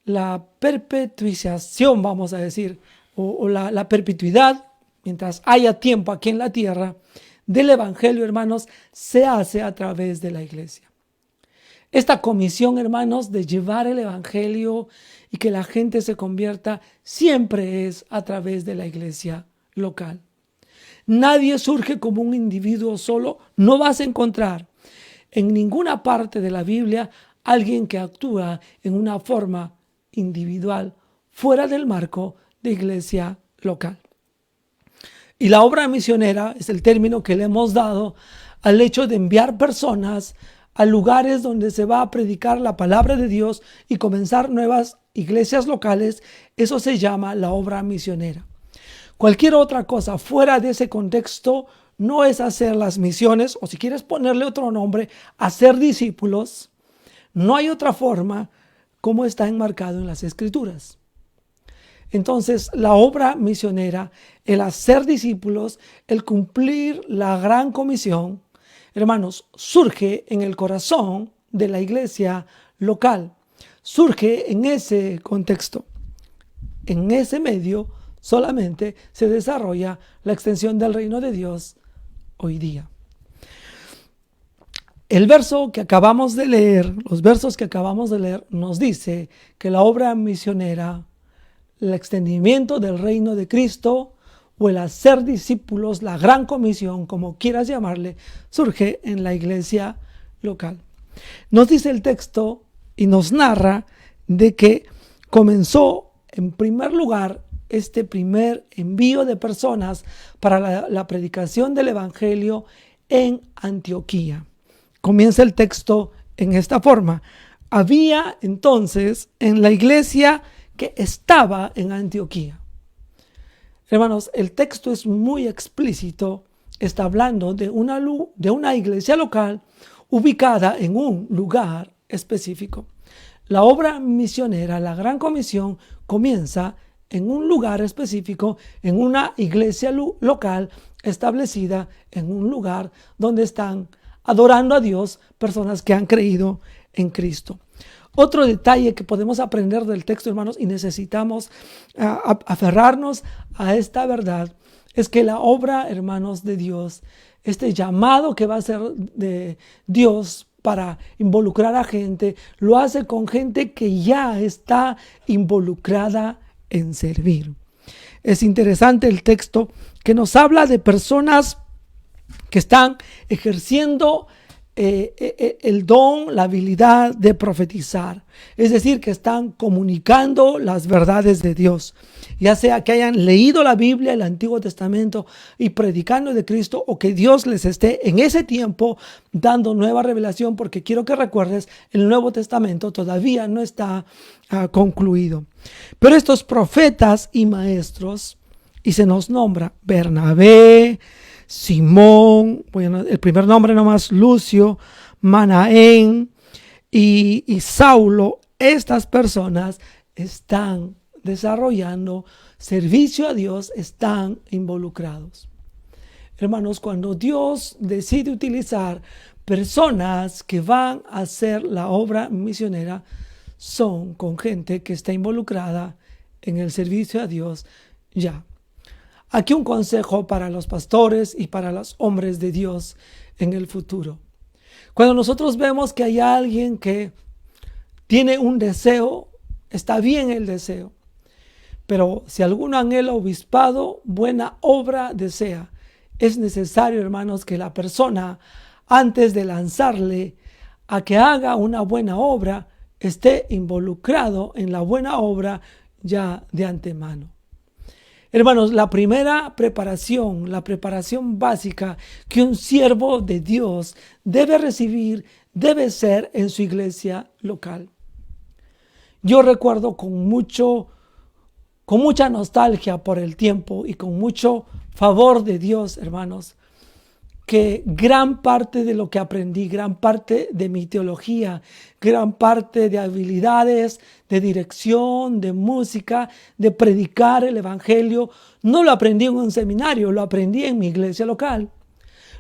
la perpetuización, vamos a decir, o la perpetuidad, mientras haya tiempo aquí en la tierra, del evangelio, hermanos, se hace a través de la iglesia. Esta comisión, hermanos, de llevar el evangelio y que la gente se convierta, siempre es a través de la iglesia local. Nadie surge como un individuo solo. No vas a encontrar en ninguna parte de la Biblia alguien que actúa en una forma individual fuera del marco de iglesia local. Y la obra misionera es el término que le hemos dado al hecho de enviar personas a lugares donde se va a predicar la palabra de Dios y comenzar nuevas iglesias locales. Eso se llama la obra misionera. Cualquier otra cosa fuera de ese contexto no es hacer las misiones, o si quieres ponerle otro nombre, hacer discípulos. No hay otra forma como está enmarcado en las Escrituras. Entonces, la obra misionera, el hacer discípulos, el cumplir la gran comisión, hermanos, surge en el corazón de la iglesia local. Surge en ese contexto. En ese medio solamente se desarrolla la extensión del reino de Dios hoy día. El verso que acabamos de leer, los versos que acabamos de leer, nos dice que la obra misionera, el extendimiento del reino de Cristo o el hacer discípulos, la gran comisión, como quieras llamarle, surge en la iglesia local. Nos dice el texto y nos narra de que comenzó en primer lugar este primer envío de personas para la predicación del evangelio en Antioquía. Comienza el texto en esta forma: había entonces en la iglesia que estaba en Antioquía. Hermanos, el texto es muy explícito. Está hablando de una iglesia local ubicada en un lugar específico. La obra misionera, la gran comisión, comienza en un lugar específico, en una iglesia local establecida en un lugar donde están adorando a Dios personas que han creído en Cristo. Otro detalle que podemos aprender del texto, hermanos, y necesitamos aferrarnos a esta verdad, es que la obra, hermanos, de Dios, este llamado que va a hacer de Dios para involucrar a gente, lo hace con gente que ya está involucrada en servir. Es interesante el texto que nos habla de personas que están ejerciendo el don, la habilidad de profetizar. Es decir, que están comunicando las verdades de Dios. Ya sea que hayan leído la Biblia, el Antiguo Testamento y predicando de Cristo, o que Dios les esté en ese tiempo dando nueva revelación, porque quiero que recuerdes, el Nuevo Testamento todavía no está concluido. Pero estos profetas y maestros, y se nos nombra Bernabé, Simón, bueno, el primer nombre nomás, Lucio, Manaén y Saulo, estas personas están desarrollando servicio a Dios, están involucrados. Hermanos, cuando Dios decide utilizar personas que van a hacer la obra misionera, son con gente que está involucrada en el servicio a Dios ya. Aquí un consejo para los pastores y para los hombres de Dios en el futuro. Cuando nosotros vemos que hay alguien que tiene un deseo, está bien el deseo, pero si alguno anhela obispado, buena obra desea. Es necesario, hermanos, que la persona, antes de lanzarle a que haga una buena obra, esté involucrado en la buena obra ya de antemano. Hermanos, la primera preparación, la preparación básica que un siervo de Dios debe recibir, debe ser en su iglesia local. Yo recuerdo con mucha nostalgia por el tiempo y con mucho favor de Dios, hermanos, que gran parte de lo que aprendí, gran parte de mi teología, gran parte de habilidades, de dirección, de música, de predicar el evangelio, no lo aprendí en un seminario, lo aprendí en mi iglesia local.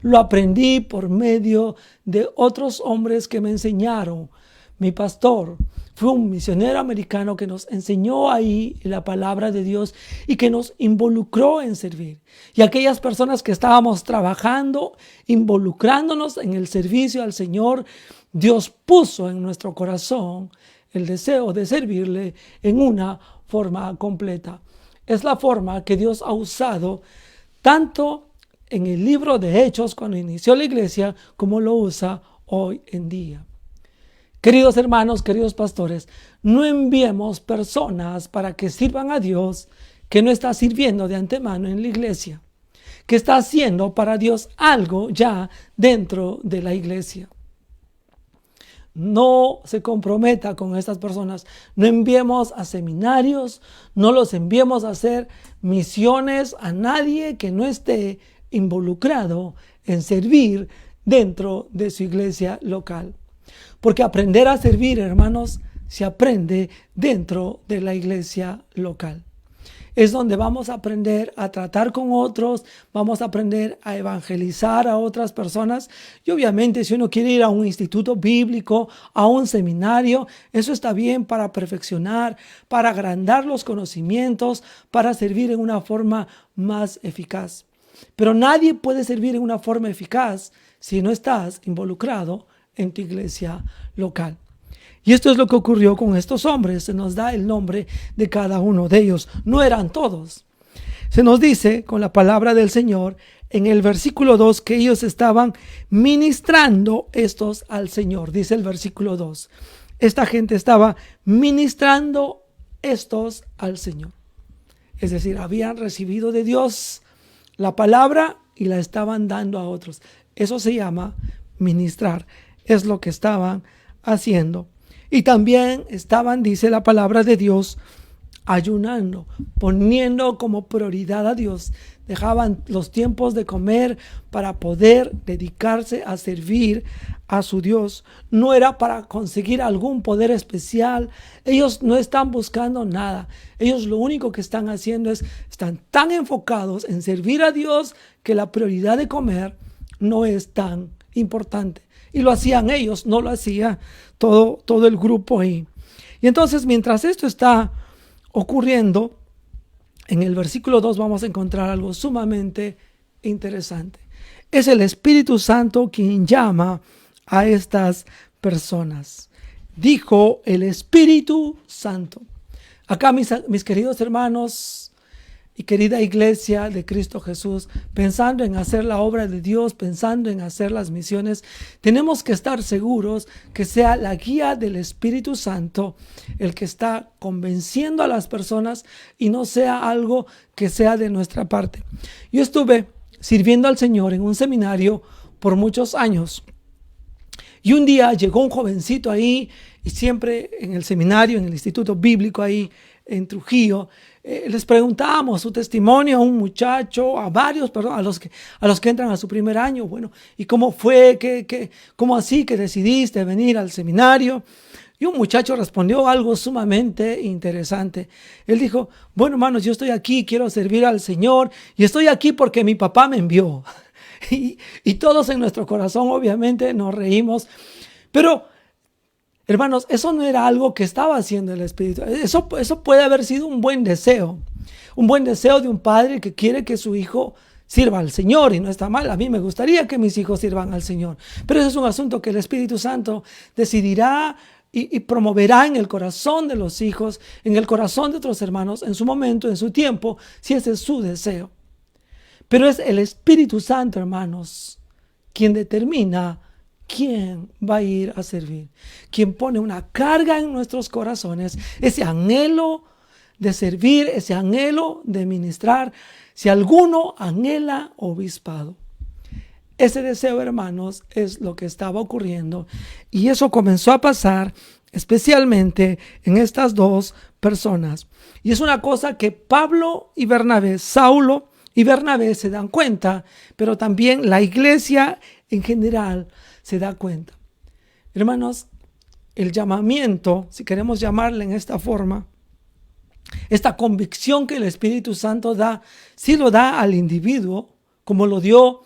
Lo aprendí por medio de otros hombres que me enseñaron. Mi pastor fue un misionero americano que nos enseñó ahí la palabra de Dios y que nos involucró en servir. Y aquellas personas que estábamos trabajando, involucrándonos en el servicio al Señor, Dios puso en nuestro corazón el deseo de servirle en una forma completa. Es la forma que Dios ha usado tanto en el libro de Hechos cuando inició la iglesia como lo usa hoy en día. Queridos hermanos, queridos pastores, no enviemos personas para que sirvan a Dios que no está sirviendo de antemano en la iglesia, que está haciendo para Dios algo ya dentro de la iglesia. No se comprometa con estas personas. No enviemos a seminarios, no los enviemos a hacer misiones a nadie que no esté involucrado en servir dentro de su iglesia local. Porque aprender a servir, hermanos, se aprende dentro de la iglesia local. Es donde vamos a aprender a tratar con otros, vamos a aprender a evangelizar a otras personas. Y obviamente si uno quiere ir a un instituto bíblico, a un seminario, eso está bien para perfeccionar, para agrandar los conocimientos, para servir en una forma más eficaz. Pero nadie puede servir en una forma eficaz si no estás involucrado en tu iglesia local. Y esto es lo que ocurrió con estos hombres. Se nos da el nombre de cada uno de ellos. No eran todos. Se nos dice con la palabra del Señor en el versículo 2 que ellos estaban ministrando estos al Señor. Dice el versículo 2. Esta gente estaba ministrando estos al Señor. Es decir, habían recibido de Dios la palabra y la estaban dando a otros. Eso se llama ministrar. Es lo que estaban haciendo. Y también estaban, dice la palabra de Dios, ayunando, poniendo como prioridad a Dios. Dejaban los tiempos de comer para poder dedicarse a servir a su Dios. No era para conseguir algún poder especial. Ellos no están buscando nada. Ellos lo único que están haciendo están tan enfocados en servir a Dios que la prioridad de comer no es tan importante. Y lo hacían ellos, no lo hacía todo el grupo ahí. Y entonces, mientras esto está ocurriendo, en el versículo 2 vamos a encontrar algo sumamente interesante. Es el Espíritu Santo quien llama a estas personas. Dijo el Espíritu Santo. Acá, mis queridos hermanos Y querida iglesia de Cristo Jesús, pensando en hacer la obra de Dios, pensando en hacer las misiones, tenemos que estar seguros que sea la guía del Espíritu Santo el que está convenciendo a las personas y no sea algo que sea de nuestra parte. Yo estuve sirviendo al Señor en un seminario por muchos años. Y un día llegó un jovencito ahí, y siempre en el seminario, en el instituto bíblico ahí en Trujillo, les preguntábamos su testimonio a un muchacho, a varios, perdón, a los que entran a su primer año. Bueno, ¿y cómo fue? ¿Cómo así que decidiste venir al seminario? Y un muchacho respondió algo sumamente interesante. Él dijo, bueno, hermanos, yo estoy aquí, quiero servir al Señor, y estoy aquí porque mi papá me envió. Y todos en nuestro corazón obviamente nos reímos, pero hermanos, eso no era algo que estaba haciendo el Espíritu. Eso puede haber sido un buen deseo de un padre que quiere que su hijo sirva al Señor, y no está mal. A mí me gustaría que mis hijos sirvan al Señor, pero ese es un asunto que el Espíritu Santo decidirá y promoverá en el corazón de los hijos, en el corazón de otros hermanos, en su momento, en su tiempo, si ese es su deseo. Pero es el Espíritu Santo, hermanos, quien determina quién va a ir a servir, quien pone una carga en nuestros corazones, ese anhelo de servir, ese anhelo de ministrar. Si alguno anhela obispado, ese deseo, hermanos, es lo que estaba ocurriendo, y eso comenzó a pasar especialmente en estas dos personas. Y es una cosa que Pablo y Bernabé, Saulo y Bernabé se dan cuenta, pero también la iglesia en general se da cuenta. Hermanos, el llamamiento, si queremos llamarle en esta forma, esta convicción que el Espíritu Santo da, sí lo da al individuo, como lo dio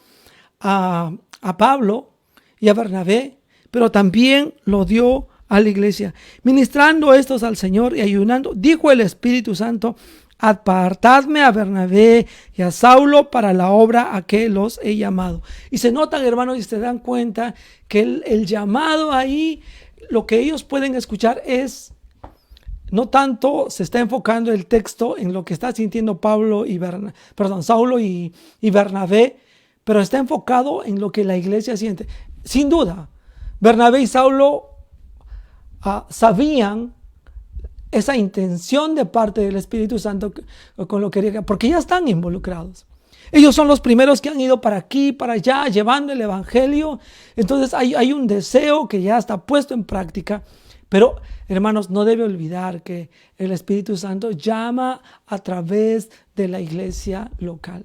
a Pablo y a Bernabé, pero también lo dio a la iglesia. Ministrando estos al Señor y ayunando, dijo el Espíritu Santo, apartadme a Bernabé y a Saulo para la obra a que los he llamado. Y se notan, hermanos, y se dan cuenta que el llamado ahí, lo que ellos pueden escuchar es, no tanto se está enfocando el texto en lo que está sintiendo Saulo y Bernabé, pero está enfocado en lo que la iglesia siente. Sin duda, Bernabé y Saulo sabían esa intención de parte del Espíritu Santo con lo que quería, porque ya están involucrados. Ellos son los primeros que han ido para aquí, para allá, llevando el evangelio. Entonces hay un deseo que ya está puesto en práctica. Pero, hermanos, no debe olvidar que el Espíritu Santo llama a través de la iglesia local.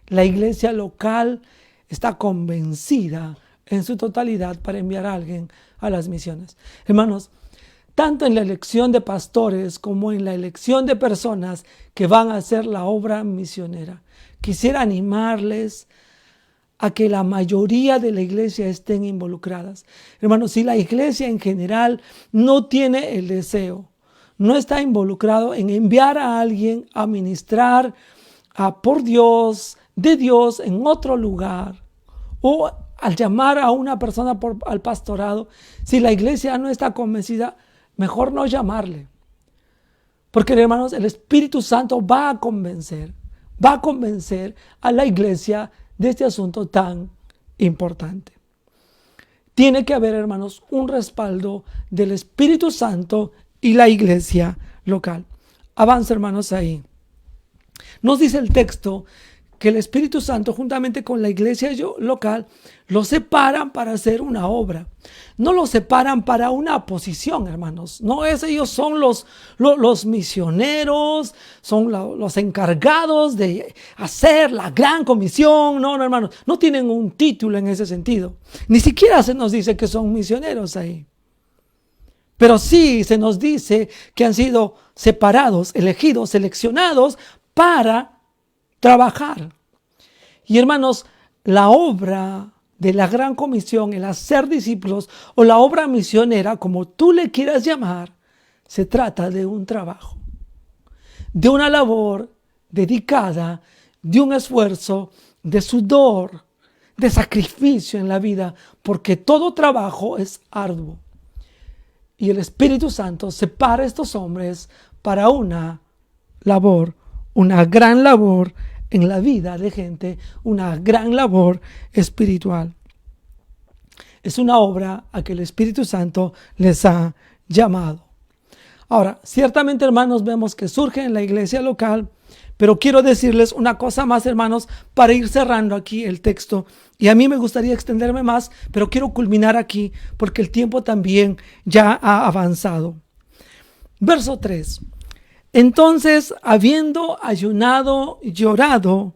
La iglesia local está convencida en su totalidad para enviar a alguien a las misiones. Hermanos, tanto en la elección de pastores como en la elección de personas que van a hacer la obra misionera, quisiera animarles a que la mayoría de la iglesia estén involucradas. Hermanos, si la iglesia en general no tiene el deseo, no está involucrado en enviar a alguien a ministrar por Dios, de Dios en otro lugar, o al llamar a una persona al pastorado, si la iglesia no está convencida, mejor no llamarle. Porque, hermanos, el Espíritu Santo va a convencer a la iglesia de este asunto tan importante. Tiene que haber, hermanos, un respaldo del Espíritu Santo y la iglesia local. Avanza, hermanos, ahí. Nos dice el texto que el Espíritu Santo, juntamente con la iglesia local, los separan para hacer una obra. No los separan para una posición, hermanos. No es, ellos son los misioneros, son los encargados de hacer la gran comisión. No, hermanos, no tienen un título en ese sentido. Ni siquiera se nos dice que son misioneros ahí. Pero sí se nos dice que han sido separados, elegidos, seleccionados para trabajar. Y, hermanos, la obra de la gran comisión, el hacer discípulos, o la obra misionera, como tú le quieras llamar, se trata de un trabajo, de una labor dedicada, de un esfuerzo, de sudor, de sacrificio en la vida, porque todo trabajo es arduo. Y el Espíritu Santo separa a estos hombres para una labor, una gran labor en la vida de gente, una gran labor espiritual. Es una obra a que el Espíritu Santo les ha llamado. Ahora, ciertamente, hermanos, vemos que surge en la iglesia local, pero quiero decirles una cosa más, hermanos, para ir cerrando aquí el texto. Y a mí me gustaría extenderme más, pero quiero culminar aquí porque el tiempo también ya ha avanzado. Verso 3. Entonces, habiendo ayunado y llorado,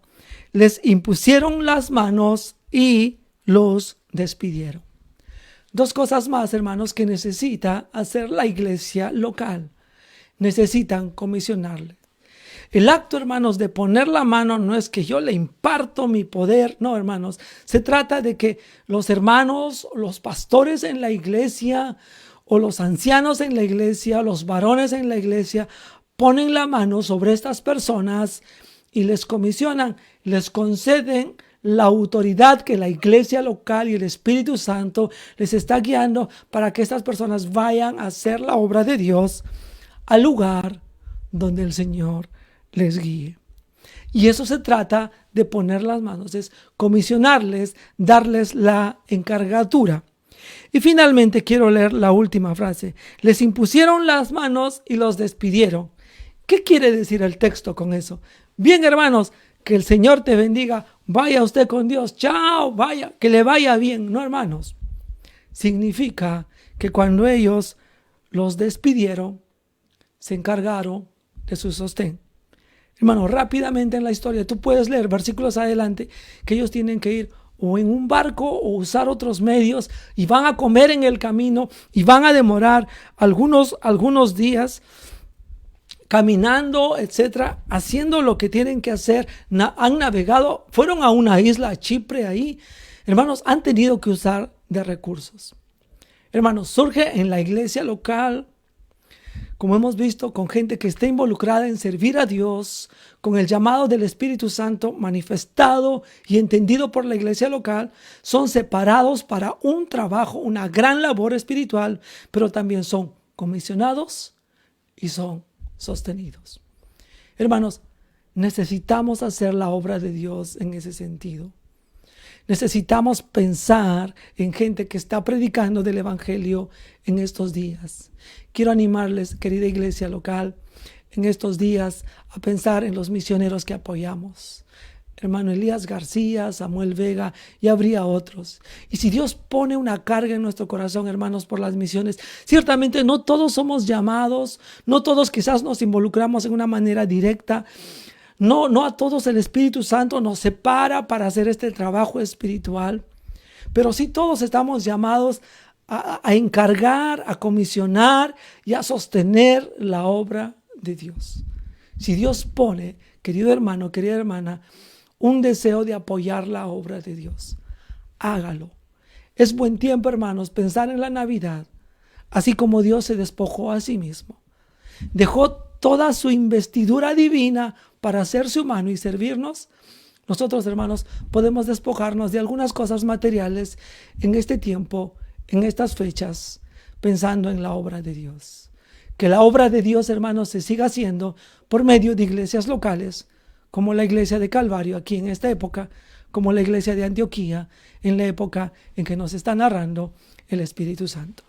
les impusieron las manos y los despidieron. Dos cosas más, hermanos, que necesita hacer la iglesia local. Necesitan comisionarle. El acto, hermanos, de poner la mano no es que yo le imparto mi poder. No, hermanos. Se trata de que los hermanos, los pastores en la iglesia, o los ancianos en la iglesia, los varones en la iglesia, ponen la mano sobre estas personas y les comisionan, les conceden la autoridad que la iglesia local y el Espíritu Santo les está guiando para que estas personas vayan a hacer la obra de Dios al lugar donde el Señor les guíe. Y eso se trata de poner las manos, es comisionarles, darles la encargatura. Y finalmente quiero leer la última frase. Les impusieron las manos y los despidieron. ¿Qué quiere decir el texto con eso? Bien, hermanos, que el Señor te bendiga. Vaya usted con Dios. Chao, vaya, que le vaya bien. No, hermanos. Significa que cuando ellos los despidieron, se encargaron de su sostén. Hermanos, rápidamente en la historia, tú puedes leer versículos adelante que ellos tienen que ir o en un barco o usar otros medios y van a comer en el camino y van a demorar algunos días caminando, etcétera, haciendo lo que tienen que hacer. Han navegado, fueron a una isla, a Chipre, ahí. Hermanos, han tenido que usar de recursos. Hermanos, surge en la iglesia local, como hemos visto, con gente que está involucrada en servir a Dios, con el llamado del Espíritu Santo manifestado y entendido por la iglesia local, son separados para un trabajo, una gran labor espiritual, pero también son comisionados y son sostenidos. Hermanos, necesitamos hacer la obra de Dios en ese sentido. Necesitamos pensar en gente que está predicando del Evangelio en estos días. Quiero animarles, querida iglesia local, en estos días a pensar en los misioneros que apoyamos. Hermano Elías García, Samuel Vega, y habría otros. Y si Dios pone una carga en nuestro corazón, hermanos, por las misiones, ciertamente no todos somos llamados, no todos quizás nos involucramos en una manera directa. No a todos el Espíritu Santo nos separa para hacer este trabajo espiritual, pero sí todos estamos llamados a encargar, a comisionar y a sostener la obra de Dios. Si Dios pone, querido hermano, querida hermana, un deseo de apoyar la obra de Dios, hágalo. Es buen tiempo, hermanos, pensar en la Navidad, así como Dios se despojó a sí mismo. Dejó toda su investidura divina para hacerse humano y servirnos. Nosotros, hermanos, podemos despojarnos de algunas cosas materiales en este tiempo, en estas fechas, pensando en la obra de Dios. Que la obra de Dios, hermanos, se siga haciendo por medio de iglesias locales, como la iglesia de Calvario aquí en esta época, como la iglesia de Antioquía en la época en que nos está narrando el Espíritu Santo.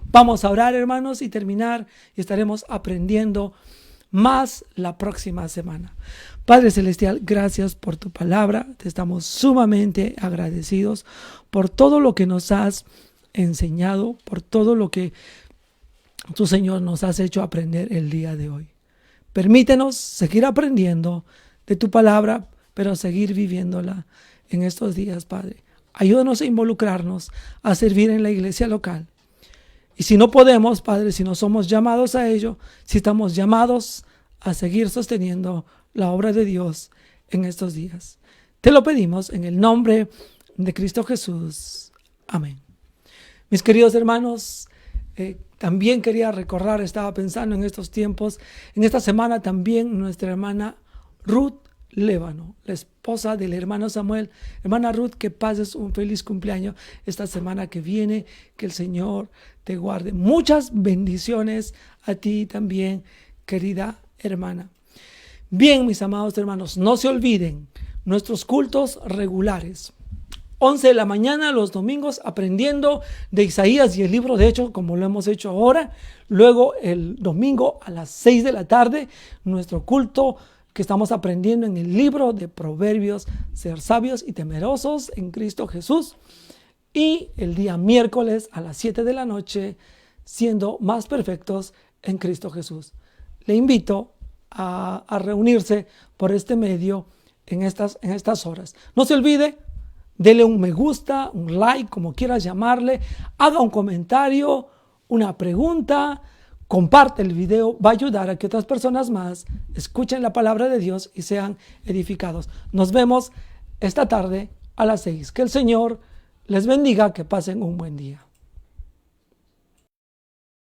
Vamos a orar, hermanos, y terminar, y estaremos aprendiendo más la próxima semana. Padre Celestial, gracias por tu palabra. Te estamos sumamente agradecidos por todo lo que nos has enseñado, por todo lo que tu Señor nos has hecho aprender el día de hoy. Permítenos seguir aprendiendo de tu palabra, pero seguir viviéndola en estos días, Padre. Ayúdanos a involucrarnos, a servir en la iglesia local. Y si no podemos, Padre, si no somos llamados a ello, si estamos llamados a seguir sosteniendo la obra de Dios en estos días. Te lo pedimos en el nombre de Cristo Jesús. Amén. Mis queridos hermanos, también quería recordar, estaba pensando en estos tiempos, en esta semana también nuestra hermana Ruth Lébano, la esposa del hermano Samuel. Hermana Ruth, que pases un feliz cumpleaños esta semana que viene, que el Señor te guarde. Muchas bendiciones a ti también, querida hermana. Bien, mis amados hermanos, no se olviden nuestros cultos regulares. 11 de la mañana los domingos aprendiendo de Isaías y el libro de Hechos, como lo hemos hecho ahora. Luego el domingo a las 6 de la tarde, nuestro culto que estamos aprendiendo en el libro de Proverbios, ser sabios y temerosos en Cristo Jesús. Y el día miércoles a las 7 de la noche, siendo más perfectos en Cristo Jesús. Le invito a reunirse por este medio en estas horas. No se olvide, dele un me gusta, un like, como quieras llamarle, haga un comentario, una pregunta, comparte el video, va a ayudar a que otras personas más escuchen la palabra de Dios y sean edificados. Nos vemos esta tarde a las 6. Que el Señor les bendiga, que pasen un buen día.